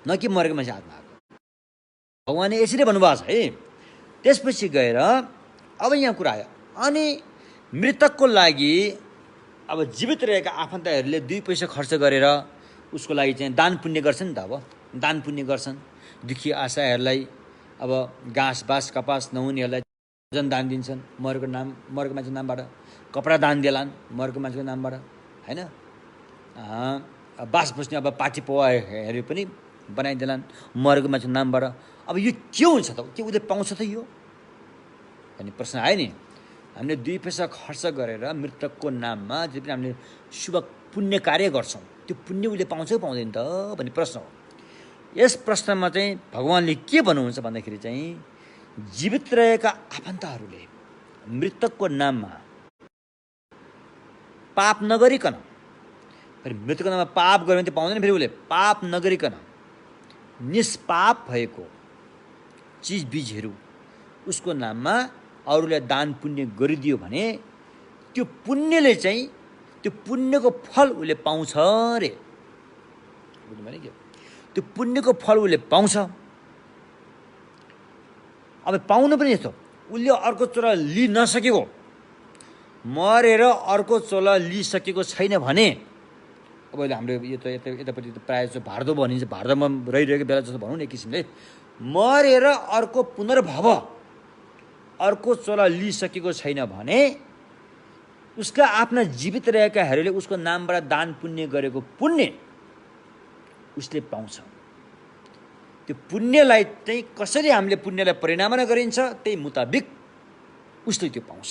न कि मरेको मान्छे आत्मा आएको। भगवान्ले यसरी भन्नुभएको छ है। त्यसपछि गएर अब यहाँ कुरा आयो, अनि मृतकको लागि अब जीवित रहेका आफन्तहरूले 2 पैसा खर्च गरेर उसको लागि चाहिँ दान पुण्य गर्छन् नि त। अब दान पुण्य गर्छन्, दुखी आशाहरूलाई अब घाँस बाँस कपास नहुनेहरूलाई भोजन दान दिन्छन् मरेको मान्छेको नामबाट, कपडा दान दिलान् मरेको मान्छेको नामबाट होइन। बास बस्ने अब पाठी पौवाहरू पनि बनाइदिलान् मरेको मान्छेको नामबाट। अब यो के हुन्छ त, के उसले पाउँछ त यो भन्ने प्रश्न आयो नि। हामीले 2 पैसा खर्च गरेर मृतकको नाममा जे पनि हामीले शुभ पुण्य कार्य गर्छौँ त्यो पुण्य उसले पाउँछ कि पाउँदैन त भन्ने प्रश्न हो। यस प्रश्नमा चाहिँ भगवान्ले के भन्नुहुन्छ भन्दाखेरि चाहिँ जीवित रहेका आफन्तहरूले मृतकको नाममा पाप नगरिकन, फेरि मृतकको नाममा पाप गर्यो भने त पाउँदैन, फेरि उसले पाप नगरिकन निष्पाप भएको चिजबिजहरू उसको नाममा अरूलाई दान पुण्य गरिदियो भने त्यो पुण्यले चाहिँ त्यो पुण्यको फल उसले पाउँछ रे। बुझ्नु भने के? त्यो पुण्यको फल उसले पाउँछ। अब पाउनु पनि यस्तो, उसले अर्को चोला लिइ नसकेको, मरेर अर्को चोला लिइसकेको छैन भने, अब हाम्रो यो त यतापट्टि त प्रायः जस्तो भारत भनिन्छ, भारतमा रहिरहेको बेला जस्तो भनौँ न एक किसिमले, मरेर अर्को पुनर्भव अर्को चोला लिइसकेको छैन भने उसका आफ्ना जीवित रहेकाहरूले उसको नामबाट दान पुण्य गरेको पुण्य उसले पाउँछ। त्यो पुण्यलाई चाहिँ कसरी हामीले पुण्यलाई परिणामना गरिन्छ त्यही मुताबिक उसले त्यो पाउँछ।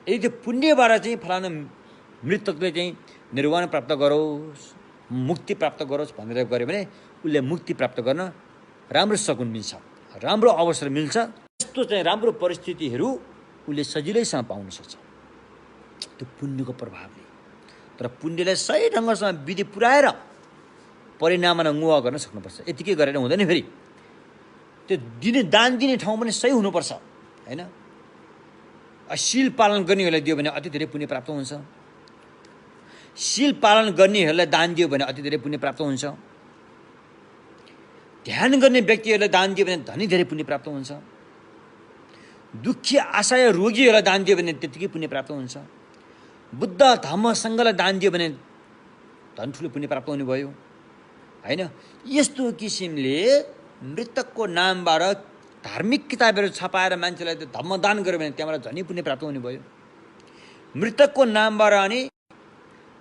यदि त्यो पुण्यबाट चाहिँ फलाना मृतकले चाहिँ निर्वाण प्राप्त गरोस्, मुक्ति प्राप्त गरोस् भनेर गऱ्यो भने उसले मुक्ति प्राप्त गर्न राम्रो सकुन मिल्छ, राम्रो अवसर मिल्छ। यस्तो चाहिँ राम्रो परिस्थितिहरू उसले सजिलैसँग पाउन सक्छ त्यो पुण्यको प्रभावले। तर पुण्यलाई सही ढङ्गसँग विधि पुऱ्याएर परिणाममा गुवा गर्न सक्नुपर्छ। यतिकै गरेर हुँदैन। फेरि त्यो दिने दान दिने ठाउँ पनि सही हुनुपर्छ हैन। शील पालन गर्नेहरूलाई दियो भने अति धेरै पुण्य प्राप्त हुन्छ। शील पालन गर्नेहरूलाई दान दियो भने अति धेरै पुण्य प्राप्त हुन्छ। ध्यान गर्ने व्यक्तिहरूलाई दान दियो भने धनी धेरै पुण्य प्राप्त हुन्छ। दुःखी आशय रोगीहरूलाई दान दियो भने त्यतिकै पुण्य प्राप्त हुन्छ। बुद्ध धम्म सङ्घलाई दान दियो भने धन ठुलो पुण्य प्राप्त हुने भयो हैन। यस्तो किसिमले मृतकको नामबाट धार्मिक किताबहरू छपाएर मान्छेलाई त्यो धम्म दान गर्यो भने त्यहाँबाट झनै पुण्य प्राप्त हुने भयो। मृतकको नामबाट अनि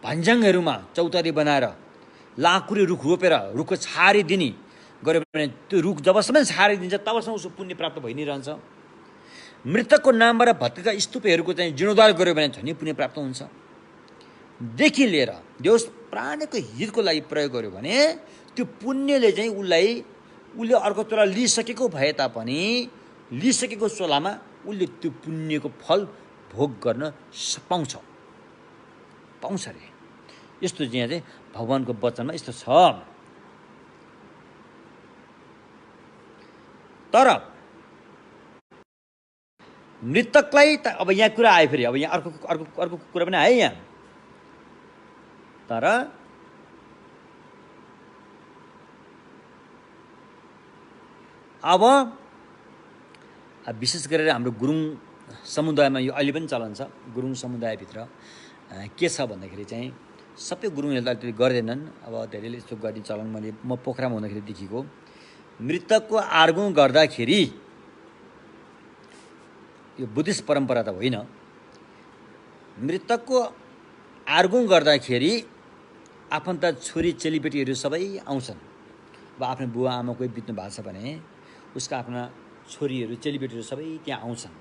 भन्ज्याङहरूमा चौतारी बनाएर लाँकुरे रुख रोपेर रुखको छारी दिने गर्यो भने त्यो रुख जबसम्म छारी दिन्छ तबसम्म उसको पुण्य प्राप्त भइ नै रहन्छ। मृतकको नामबाट भत्केका स्तूपहरूको चाहिँ जीर्णोद्धार गर्यो भने झनै पुण्य प्राप्त हुन्छ। देखि लिएर देश प्राणीको हितको लागि प्रयोग गर्यो भने त्यो पुण्यले चाहिँ उसले अर्को चोला लिइसकेको भए तापनि लिइसकेको चोलामा उसले त्यो पुण्यको फल भोग गर्न पाउँछ रे। यस्तो चाहिँ भगवानको वचनमा यस्तो छ। तर मृतकलाई त अब यहाँ कुरा आयो। फेरि अब यहाँ अर्को कुरा पनि आयो यहाँ। तर अब विशेष गरेर हाम्रो गुरुङ समुदायमा यो अहिले पनि चलन छ। गुरुङ समुदायभित्र के छ भन्दाखेरि चाहिँ सबै गुरुङहरूले अलिकति गर्दैनन्। अब धेरैले यस्तो गर्ने चलन म पोखरामा हुँदाखेरि देखेको। मृतकको आर्गुँ गर्दाखेरि यो बुद्धिस्ट परम्परा त होइन। मृतकको आर्गुँ गर्दाखेरि आफन्त छोरी चेलीबेटीहरू सबै आउँछन्। अब आफ्नो बुवा आमा कोही बित्नु भएको छ भने उसका आफ्ना छोरीहरू चेलीबेटीहरू सबै त्यहाँ आउँछन्।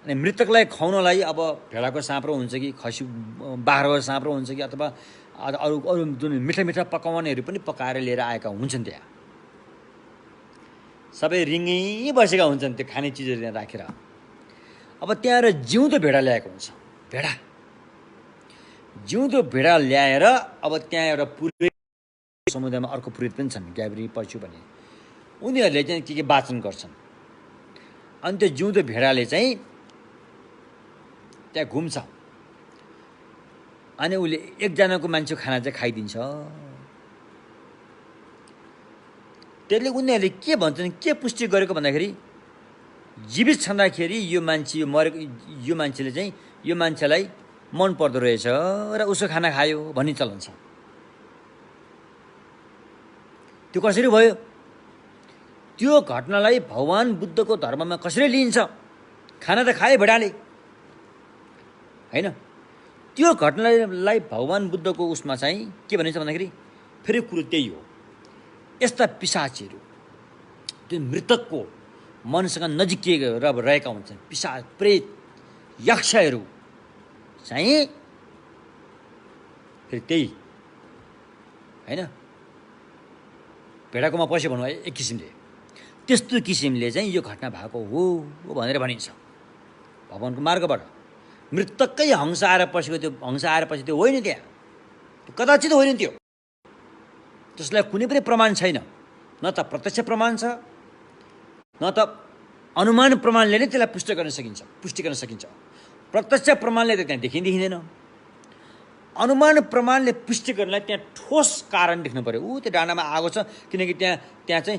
अनि मृतकलाई खुवाउनलाई अब भेडाको साँप्रो हुन्छ कि खसी बाख्राको साँप्रो हुन्छ कि अथवा अरू जुन मिठा मिठा पकाउनेहरू पनि पकाएर लिएर आएका हुन्छन्। त्यहाँ सबै रिङ्गै बसेका हुन्छन् त्यो खाने चिजहरू त्यहाँ राखेर। अब त्यहाँ जिउँदो भेडा ल्याएको हुन्छ। जिउँदो भेडा ल्याएर अब त्यहाँ एउटा पुरोहित समुदायमा अर्को पुरोहित पनि छन्, ग्याब्री पशु भने, उनीहरूले चाहिँ के वाचन गर्छन्। अनि त्यो जिउँदो भेडाले चाहिँ त्यहाँ घुम्छ। अनि उसले एकजनाको मान्छे खाना चाहिँ खाइदिन्छ। त्यसले उनीहरूले के भन्छन्, के पुष्टि गरेको भन्दाखेरि जीवित छँदाखेरि यो मान्छे मरेको यो मान्छेले चाहिँ यो मान्छेलाई मन पर्दो रहेछ र उसको खाना खायो भन्ने चलन छ। त्यो कसरी भयो? त्यो घटनालाई भगवान बुद्धको धर्ममा कसरी लिइन्छ? खाना त खाए भेडाले हैन। त्यो घटनालाई भगवान बुद्धको उसमा चाहिँ के भनिन्छ भन्दाखेरि फेरि कुरो त्यही हो। यस्ता पिशाचहरू त्यो मृतकको मनसँग नजिकिएर रहेका हुन्छन्। पिशाच प्रेत यक्षहरू चाहिँ फेरि त्यही हैन भेडाकोमा पस्यो भन्नु एक किसिमले त्यस्तो किसिमले चाहिँ यो घटना भएको हो भनेर भनिन्छ भगवानको मार्गबाट मृतककै हंस आएर पसेको त्यो हंस आएर पछि त्यो होइन त्यहाँ कदाचित होइन त्यो त्यसलाई कुनै पनि प्रमाण छैन न त प्रत्यक्ष प्रमाण छ न त अनुमान प्रमाणले नै त्यसलाई पुष्टि गर्न सकिन्छ प्रत्यक्ष प्रमाणले त त्यहाँ देखिँदैन अनुमान प्रमाणले पुष्टि गर्नलाई त्यहाँ ठोस कारण देख्नु पर्यो त्यो डाँडामा आगो छ किनकि त्यहाँ चाहिँ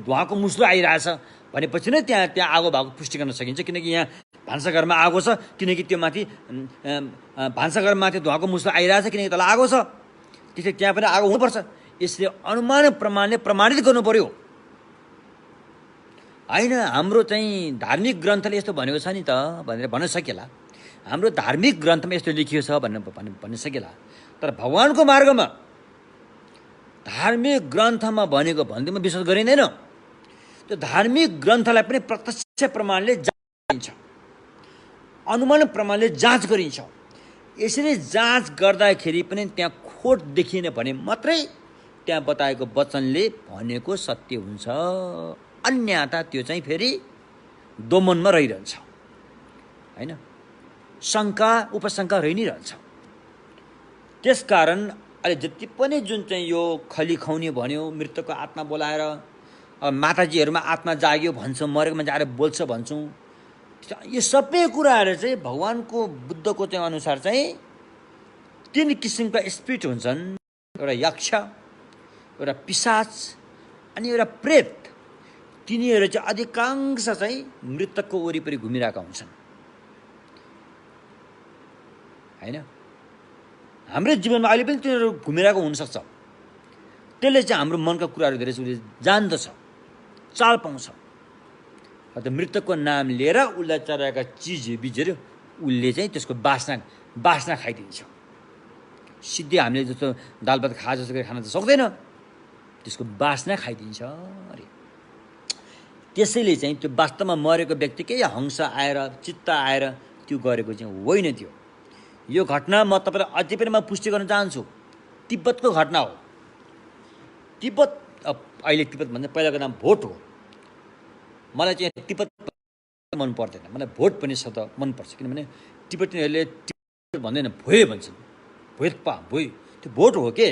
धुवाको मुस्लो आइरहेछ भनेपछि नै त्यहाँ आगो भएको पुष्टि गर्न सकिन्छ किनकि यहाँ भान्साघरमा आगो छ किनकि त्यो माथि भान्साघरमाथि धुवाको मुस्लो आइरहेछ किनकि तल आगो छ त्यसले त्यहाँ पनि आगो हुनुपर्छ यसले अनुमान प्रमाणले प्रमाणित गर्नु पर्यो होइन हाम्रो चाहिँ धार्मिक ग्रन्थले यस्तो भनेको छ नि त भनेर भन्न सकिएला हाम्रो धार्मिक ग्रन्थमा यस्तो लेखिएको छ भन्न सकिएला तर भगवानको मार्गमा धार्मिक ग्रन्थमा भनेको भन्दैमा विश्वास गरिँदैन त्यो धार्मिक ग्रन्थलाई पनि प्रत्यक्ष प्रमाणले जाँच अनुमान प्रमाणले जाँच गरिन्छ यसरी जाँच गर्दाखेरि पनि त्यहाँ खोट देखिएन भने मात्रै त्यहाँ बताएको वचनले भनेको सत्य हुन्छ अन्यथा त्यो चाहिँ फेरि दोमनमा रहिरहन्छ हैन शङ्का उपशङ्का रहि नै रहन्छ त्यसकारण अहिले जति पनि जुन चाहिँ यो खली खुवाउने भन्यो मृतकको आत्मा बोलाएर माताजीहरूमा आत्मा जाग्यो भन्छौँ मरेको मान्छे आएर बोल्छ भन्छौँ यो सबै कुराहरू चाहिँ भगवानको बुद्धको चाहिँ अनुसार चाहिँ 3 किसिमका स्पिरिट हुन्छन् एउटा यक्ष एउटा पिशाच अनि एउटा प्रेत तिनीहरू चाहिँ अधिकांश चाहिँ मृतकको वरिपरि घुमिरहेका हुन्छन् हैन हाम्रो जीवनमा अहिले पनि तिनीहरू घुमिरहेको हुनसक्छ त्यसले चाहिँ हाम्रो मनका कुराहरू धेरै उसले जान्दछ चाल पाउँछ अन्त मृतकको नाम लिएर उसलाई चराएका चिजबिजहरू उसले चाहिँ त्यसको बासना खाइदिन्छ सिधै हामीले जस्तो दाल भात खा जस्तो खान त सक्दैन त्यसको बासना खाइदिन्छ अरे त्यसैले चाहिँ त्यो वास्तवमा मरेको व्यक्तिकै हंस आएर चित्त आएर त्यो गरेको चाहिँ होइन त्यो यो घटना म तपाईँलाई अझै पनि म पुष्टि गर्न चाहन्छु तिब्बतको घटना हो तिब्बत अहिले तिब्बत भन्दा पहिलाको नाम भोट हो मलाई चाहिँ तिब्बत मन पर्दैन मलाई भोट पनि शब्द मनपर्छ किनभने तिब्बतीहरूले तिब्बत भन्दैन भोए भन्छन् भोइ त्यो भोट हो के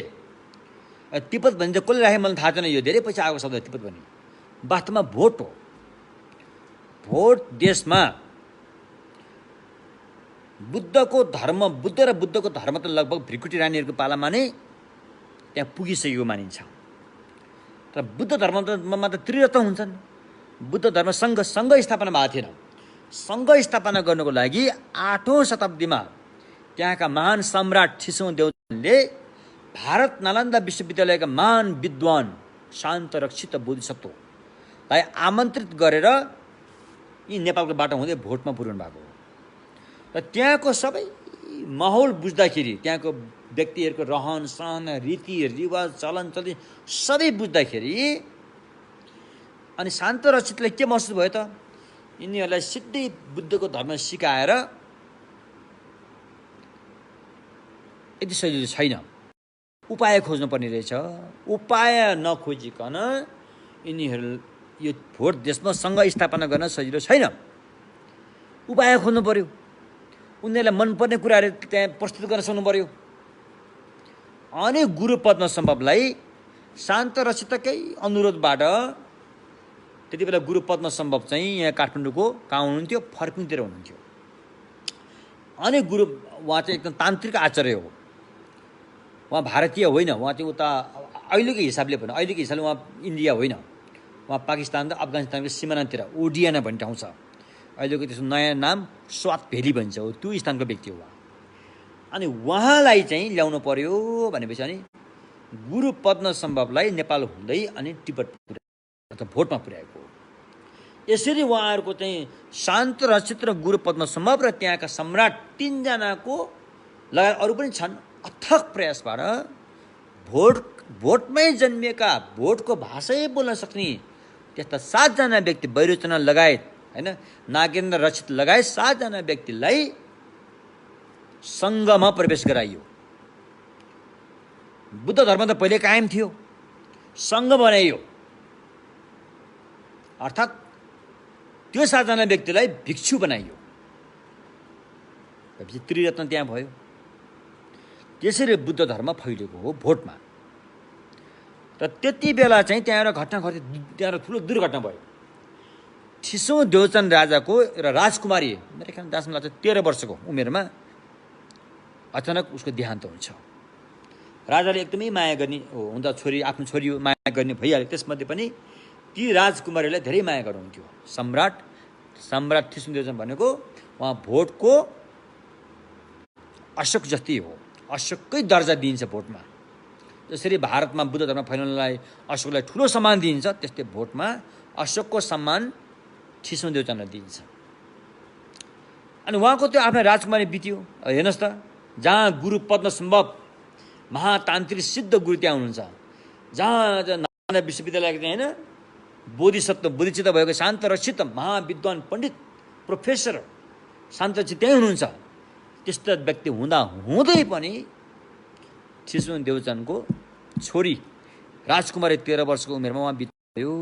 तिब्बत भने चाहिँ कसले राखे मलाई थाहा छैन यो धेरै पछि आएको शब्द तिब्बत भन्ने वास्तवमा भोट हो भोट देशमा बुद्धको धर्म बुद्ध र बुद्धको धर्म त लगभग भ्रिकुटी रानीहरूको पालामा नै त्यहाँ पुगिसकेको मानिन्छ तर बुद्ध धर्ममा त त्रिरत्न हुन्छन् बुद्ध धर्म सङ्घ स्थापना भएको थिएन सङ्घ स्थापना गर्नको लागि 8औं शताब्दीमा त्यहाँका महान सम्राट छिसौँ देवताले भारत नालन्दा विश्वविद्यालयका महान विद्वान शान्त रक्षित बोधिसत्वलाई आमन्त्रित गरेर यी नेपालको बाटो हुँदै भोटमा पुर्याउनु भएको हो र त्यहाँको सबै माहौल बुझ्दाखेरि त्यहाँको व्यक्तिहरूको रहन सहन रीतिरिवाज चलनचल्ती सबै बुझ्दाखेरि अनि शान्त रक्षितलाई के महसुस भयो त यिनीहरूलाई सिधै बुद्धको धर्म सिकाएर यति सजिलो छैन उपाय खोज्नुपर्ने रहेछ उपाय नखोजिकन यिनीहरू यो भोट देशमा सङ्घ स्थापना गर्न सजिलो छैन उपाय खोज्नु पर्यो उनीहरूलाई मनपर्ने कुराहरू त्यहाँ प्रस्तुत गर्न सक्नु पर्यो अनि गुरु पद्मसम्भवलाई शान्त रक्षितकै अनुरोधबाट त्यति बेला गुरु पद्मसम्भव चाहिँ यहाँ काठमाडौँको कहाँ हुनुहुन्थ्यो फर्किङतिर हुनुहुन्थ्यो अनि गुरु उहाँ चाहिँ एकदम तान्त्रिक आचार्य हो उहाँ भारतीय होइन उहाँ चाहिँ उता अहिलेको हिसाबले भन्नु अहिलेको हिसाबले उहाँ इन्डिया होइन उहाँ पाकिस्तान र अफगानिस्तानको सिमानातिर ओडियाना भन्ने ठाउँ छ अहिलेको त्यसको नयाँ नाम स्वात भेली भन्छ हो त्यो स्थानको व्यक्ति हो उहाँ अनि उहाँलाई चाहिँ ल्याउनु पर्यो भनेपछि अनि गुरु पद्मसम्भवलाई नेपाल हुँदै अनि तिब्बत अथवा भोटमा पुर्याएको यसरी उहाँहरूको चाहिँ शान्त रक्षित र गुरु पद्मसम्भव र त्यहाँका सम्राट 3 जनाको लगायत अरू पनि छन् अथक प्रयासबाट भोटमै जन्मिएका भोटको भाषै बोल्न सक्ने त्यस्ता 7 जना व्यक्ति वैरोचना लगायत हैन, नागेन्द्र रक्षित लगायत 7 जना व्यक्तिलाई सङ्घमा प्रवेश गराइयो। बुद्ध धर्म त पहिले कायम थियो, सङ्घ बनाइयो, अर्थात् त्यो 7 जना व्यक्तिलाई भिक्षु बनाइयो। त्रिरत्न त्यहाँ भयो। त्यसरी बुद्ध धर्म फैलेको हो भोटमा। र त्यति बेला चाहिँ त्यहाँ एउटा घटना घट्यो, त्यहाँ ठुलो दुर्घटना भयो। छिसौँ देवचन राजाको एउटा राजकुमारी, मेरो ख्याल दासमा लाग्छ 13 वर्षको उमेरमा अचानक उसको देहान्त हुन्छ। राजाले एकदमै माया गर्ने हुँदा छोरी, आफ्नो छोरी माया गर्ने भइहाल्यो। त्यसमध्ये पनि ती राजकुमारीलाई धेरै माया गर्नुहुन्थ्यो। सम्राट छिसौँ देवचन भनेको उहाँ भोटको अशोक जस्तै हो, अशोककै दर्जा दिइन्छ भोटमा। जसरी भारतमा बुद्ध धर्म फैलाउनलाई अशोकलाई ठुलो सम्मान दिइन्छ, त्यस्तै भोटमा अशोकको सम्मान छिसौँ देवचनलाई दिइन्छ। अनि उहाँको त्यो आफ्नो राजकुमारी बित्यो। हेर्नुहोस् त, जहाँ गुरु पद्मसम्भव महातान्त्रिक सिद्ध गुरु त्यहाँ हुनुहुन्छ, जहाँ नालन्दा विश्वविद्यालयको चाहिँ होइन बोधिचित्त भएको शान्त रक्षित महाविद्वान पण्डित प्रोफेसर शान्त रक्षित त्यहीँ हुनुहुन्छ। त्यस्तो व्यक्ति हुँदा हुँदै पनि छिसौँ देवचनको छोरी राजकुमारी 13 वर्षको उमेरमा उहाँ बित्यो।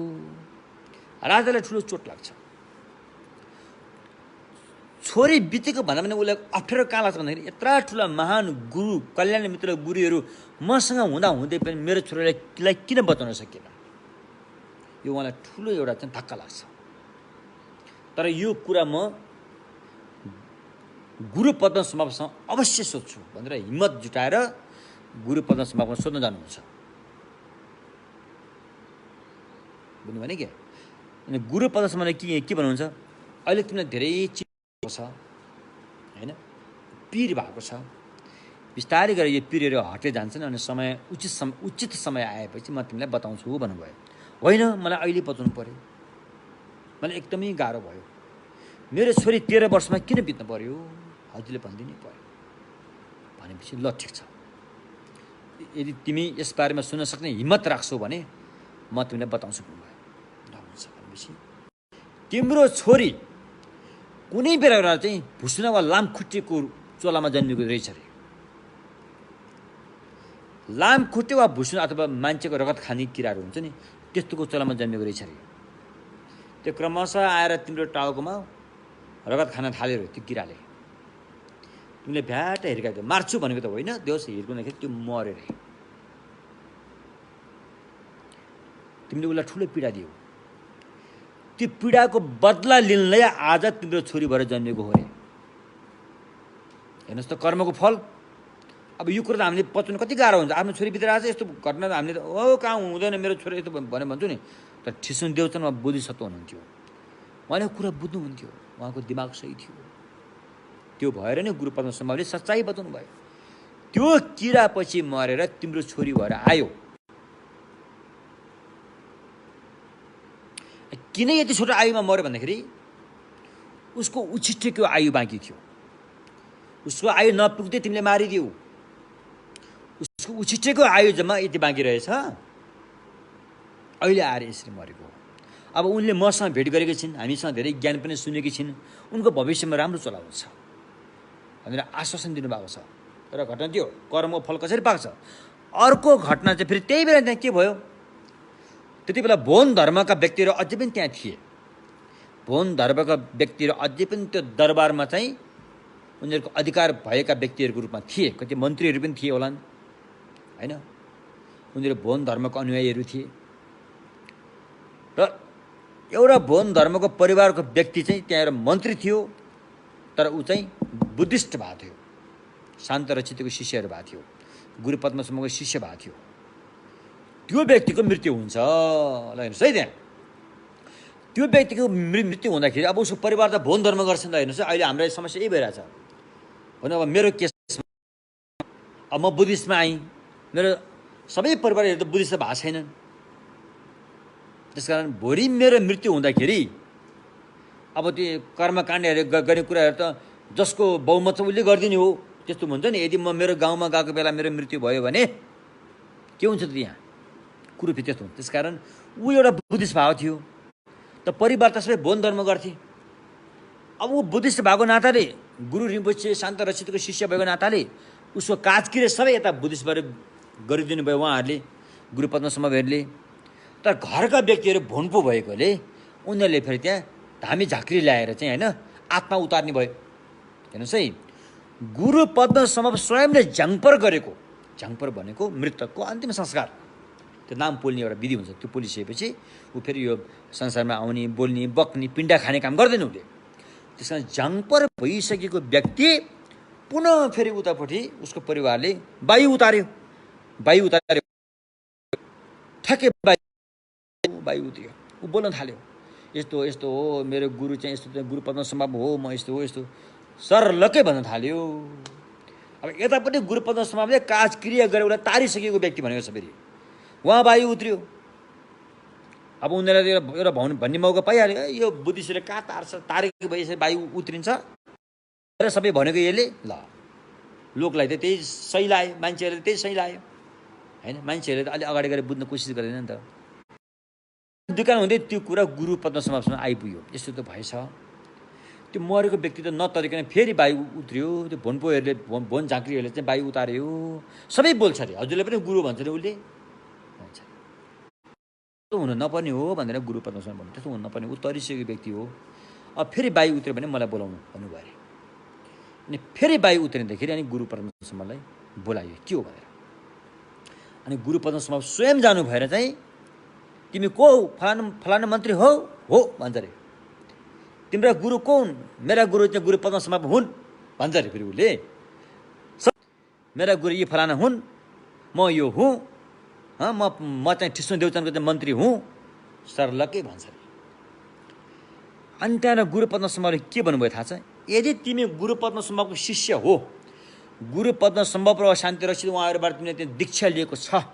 राजालाई ठुलो चोट लाग्छ। छोरी बितेको भन्दा पनि उसलाई अप्ठ्यारो कहाँ लाग्छ भन्दाखेरि यत्रा ठुला महान गुरु, कल्याण मित्र गुरुहरू मसँग हुँदा हुँदै पनि मेरो छोरीलाई किन बचाउन सकेन, यो उहाँलाई ठुलो एउटा चाहिँ धक्का लाग्छ। तर यो कुरा म गुरु पद्मसम्भवसँग अवश्य सोध्छु भनेर हिम्मत जुटाएर गुरु पद्मसम्भवमा सोध्न जानुहुन्छ। बुझ्नु भने के? अनि गुरु पद्मसम्भवले के भन्नुहुन्छ, अहिले तिमीलाई धेरै चिज छ हैन, पीर भएको छ, बिस्तारै गरेर यो पीरहरू हट्दै जान्छन् अनि उचित समय आएपछि म तिमीलाई बताउँछु भन्नुभयो। होइन, मलाई अहिले बताउनु पर्यो, मलाई एकदमै गाह्रो भयो, मेरो छोरी 13 वर्षमा किन बित्नु पर्यो, हजुरले भनिदिनै पर्यो भनेपछि ल ठिक छ, यदि तिमी यस बारेमा सुन्न सक्ने हिम्मत राख्छौ भने म तिमीलाई बताउँछु भन्नुभयो। हुन्छ भनेपछि तिम्रो छोरी कुनै बेला चाहिँ भुसुना वा लामखुट्टेको चोलामा जन्मेको रहेछ अरे। लामखुट्टे वा भुसुना अथवा मान्छेको रगत खाने किराहरू हुन्छ नि, त्यस्तोको चोलामा जन्मेको रहेछ अरे। त्यो क्रमशः आएर तिम्रो टाउकोमा रगत खान थाल्यो त्यो किराले। तिमीले भ्याट हिर्काइदियो, मार्छु भनेको त होइन, देउस हिर्काउँदाखेरि त्यो मर्यो अरे। तिमीले उसलाई ठुलो पीडा दियो, त्यो पीडाको बदला लिनलाई आज तिम्रो छोरी भएर जन्मेको हो अरे। हेर्नुहोस् त कर्मको फल। अब यो कुरा त हामीले पचाउनु कति गाह्रो हुन्छ। आफ्नो छोरी भित्र आज यस्तो घटना हामीले कहाँ हुँदैन मेरो छोरी यस्तो भने भन्छु नि। तर छिसौँ देवचनमा बोधिसत्व हुनुहुन्थ्यो, उहाँले कुरा बुझ्नुहुन्थ्यो, उहाँको दिमाग सही थियो। त्यो भएर नै गुरु पद्मसम्भवले सच्चाइ बताउनु भयो। त्यो किरा पछि मरेर तिम्रो छोरी भएर आयो। किन यति छोटो आयुमा मर्यो भन्दाखेरि उसको उछिट्टेको आयु बाँकी थियो। उसको आयु नपुग्दै तिमीले मारिदियौ। उसको उछिट्टेको आयु जम्मा यति बाँकी रहेछ, अहिले आएर यसरी मरेको हो। अब उनले मसँग भेट गरेकी छिन्, हामीसँग धेरै ज्ञान पनि सुनेकी छिन्, उनको भविष्यमा राम्रो चलाउँछ भनेर आश्वासन दिनुभएको छ। तर घटना त्यो कर्मको फल कसरी पाक्छ। अर्को घटना चाहिँ फेरि त्यही बेला त्यहाँ के भयो, त्यति बेला भोन धर्मका व्यक्तिहरू अझै पनि त्यहाँ थिए। भोन धर्मका व्यक्तिहरू अझै पनि त्यो दरबारमा चाहिँ उनीहरूको अधिकार भएका व्यक्तिहरूको रूपमा थिए। कति मन्त्रीहरू पनि थिए होलान् होइन, उनीहरू भोन धर्मको अनुयायीहरू थिए। र एउटा भोन धर्मको परिवारको व्यक्ति चाहिँ त्यहाँ एउटा मन्त्री थियो, तर ऊ चाहिँ बुद्धिस्ट भएको थियो, शान्त रक्षितको शिष्यहरू भएको थियो, गुरु पद्मसम्भवको शिष्य भएको थियो। त्यो व्यक्तिको मृत्यु हुन्छ। ल हेर्नुहोस् है, त्यहाँ त्यो व्यक्तिको मृत्यु हुँदाखेरि अब उसको परिवार त भोन धर्म गर्छ नि त। हेर्नुहोस् अहिले हाम्रो समस्या यही भइरहेछ भने, अब मेरो केसमा अब म बुद्धिस्टमा आएँ, मेरो सबै परिवारहरू त बुद्धिस्ट भएको छैनन्। त्यसकारण भोलि मेरो मृत्यु हुँदाखेरि अब त्यो कर्मकाण्डहरू गर्ने कुराहरू त जसको बहुमत छ उसले गरिदिने हो, त्यस्तो हुन्छ नि। यदि म मेरो गाउँमा गएको बेला मेरो मृत्यु भयो भने के हुन्छ त यहाँ कुरो फेरि त्यस्तो हुन्छ। त्यसकारण ऊ एउटा बुद्धिस्ट भाव थियो, त परिवार त सबै भोन धर्म गर्थे। अब ऊ बुद्धिस्ट भएको नाताले, गुरु रिम्पोछे शान्त रक्षितको शिष्य भएको नाताले उसको काजकिरे सबै यता बुद्धिस्टबाट गरिदिनु भयो उहाँहरूले, गुरु पद्मसम्भवहरूले। तर घरका व्यक्तिहरू भोन्पो भएकोले उनीहरूले फेरि त्यहाँ धामी झाँक्री ल्याएर चाहिँ होइन आत्मा उतार्ने भयो। हेर्नुहोस् है, गुरु पद्मसम्भव स्वयंले झ्याङपर गरेको, झ्याङपर भनेको मृतकको अन्तिम संस्कार, त्यो नाम पोल्ने एउटा विधि हुन्छ। त्यो पोलिसकेपछि ऊ फेरि यो संसारमा आउने, बोल्ने, बक्ने, पिण्डा खाने काम गर्दैन उसले। त्यस कारण झ्याङपर भइसकेको व्यक्ति पुनः फेरि उतापट्टि उसको परिवारले वायु उतार्यो, ठ्याक्कै वायु उत्रियो। ऊ बोल्न थाल्यो, यस्तो यस्तो हो मेरो गुरु चाहिँ, यस्तो गुरु पद्मसम्भव हो, म यस्तो हो यस्तो सरलक्कै भन्न थाल्यो। अब यतापट्टि गुरु पद्मसम्भवले काज क्रिया गरेर उसलाई तारिसकेको व्यक्ति भनेको छ, फेरि उहाँ वायु उत्रियो। अब उनीहरूलाई एउटा भन्ने मौका पाइहाल्यो, यो बुद्धिस्टले कहाँ तार्छ, तारेको भए वायु उत्रिन्छ र सबै भनेको यसले। ल लोकलाई त त्यही सही लाग्यो, मान्छेहरूले त्यही सही लाग्यो होइन। मान्छेहरूले त अलि अगाडि गएर बुझ्न कोसिस गर्दैन नि त। दुकान हुँदै त्यो कुरा गुरु पद्मसम्भवसँग आइपुग्यो, यस्तो त भएछ। त्यो मरेको व्यक्ति त नतरिकन फेरि वायु उत्रियो। त्यो भोन्पोहरूले, भोन झाँक्रीहरूले चाहिँ वायु उतार्यो। सबै बोल्छ अरे, हजुरले पनि गुरु भन्छ अरे उसले, भन्छ त्यस्तो हुनु नपर्ने हो भनेर गुरु पद्मसम्भव भन्नु। त्यस्तो हुनु नपर्ने, ऊ तरिसकेको व्यक्ति हो। अब फेरि वायु उत्र्यो भने मलाई बोलाउनु भन्नुभयो अरे। अनि फेरि वायु उत्रिँदाखेरि अनि गुरु पद्मसम्भवलाई बोलायो के हो भनेर। अनि गुरु पद्मसम्भव स्वयं जानु भएर चाहिँ तिमी को हौ, फलाना मन्त्री हो भन्छ अरे। तिम्रा गुरु को हुन्? मेरा गुरु चाहिँ गुरु पद्मसम्भव हुन् भन्छ अरे। फेरि उसले मेरा गुरु यी फलाना हुन्, म यो हुँ, म चाहिँ ठिस्नो देवचनको चाहिँ मन्त्री हुँ, सरलक्कै भन्छ अरे। अनि त्यहाँबाट गुरु पद्मसम्भवले के भन्नुभयो थाहा छ? यदि तिमी गुरु पद्मसम्भवको शिष्य हो, गुरु पद्मसम्भव र शान्ति रक्षित उहाँहरूबाट तिमीले त्यो दीक्षा लिएको छ,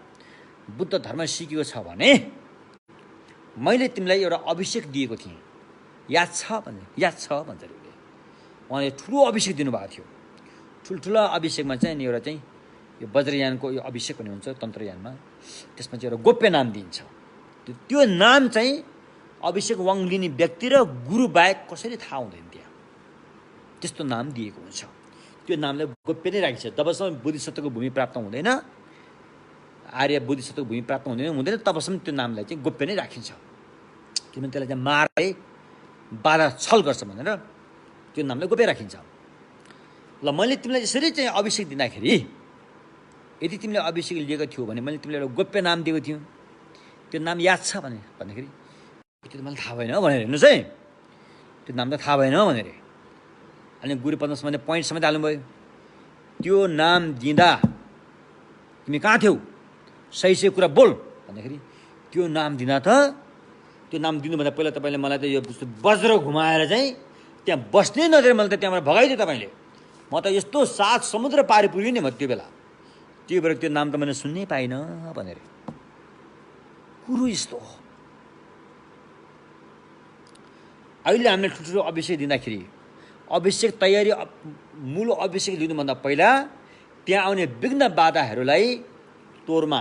बुद्ध धर्म सिकेको छ भने मैले तिमीलाई एउटा अभिषेक दिएको थिएँ, याद छ भन्छ अरे उसले। उहाँले ठुलो अभिषेक दिनुभएको थियो। ठुल्ठुला अभिषेकमा चाहिँ नि एउटा चाहिँ यो वज्रयानको यो अभिषेक भन्ने हुन्छ तन्त्रयानमा, त्यसमा चाहिँ एउटा गोप्य नाम दिइन्छ। त्यो नाम चाहिँ अभिषेक वाङ लिने व्यक्ति र गुरु बाहेक कसैले थाहा हुँदैन त्यहाँ, त्यस्तो नाम दिएको हुन्छ। त्यो नामलाई गोप्य नै राखिन्छ जबसम्म बोधिसत्वको भूमि प्राप्त हुँदैन, आर्य बोधिसत्वको भूमि प्राप्त हुँदैन तबसम्म त्यो नामलाई चाहिँ गोप्य नै राखिन्छ। किनभने त्यसलाई चाहिँ मारे बाधा छल गर्छ भनेर त्यो नामलाई गोप्य राखिन्छ। ल मैले तिमीलाई यसरी चाहिँ अभिषेक दिँदाखेरि यदि तिमीले अभिषेक लिएको थियो भने मैले तिमीलाई एउटा गोप्य नाम दिएको थिएँ, त्यो नाम याद छ भन्दाखेरि त्यो त मलाई थाहा भएन भनेर। हेर्नुहोस् है, त्यो नाम त थाहा भएन भनेर। अनि गुरु पद्मसम्भवले पोइन्ट समेत हाल्नुभयो, त्यो नाम दिँदा तिमी कहाँ थियौ, सही कुरा बोल भन्दाखेरि त्यो नाम दिँदा त, त्यो नाम दिनुभन्दा पहिला तपाईँले मलाई त यो वज्र घुमाएर चाहिँ त्यहाँ बस्नै नदिएर मैले त त्यहाँबाट भगाइदिएँ तपाईँले। म त यस्तो 7 समुद्र पारि पुग्यो नि म त्यो बेला, त्यो भएर त्यो नाम त मैले सुन्नै पाइनँ भनेर। कुरो यस्तो हो। अहिले हामीले ठुल्ठुलो अभिषेक दिँदाखेरि अभिषेक तयारी, मूल अभिषेक लिनुभन्दा पहिला त्यहाँ आउने विघ्न बाधाहरूलाई तोरमा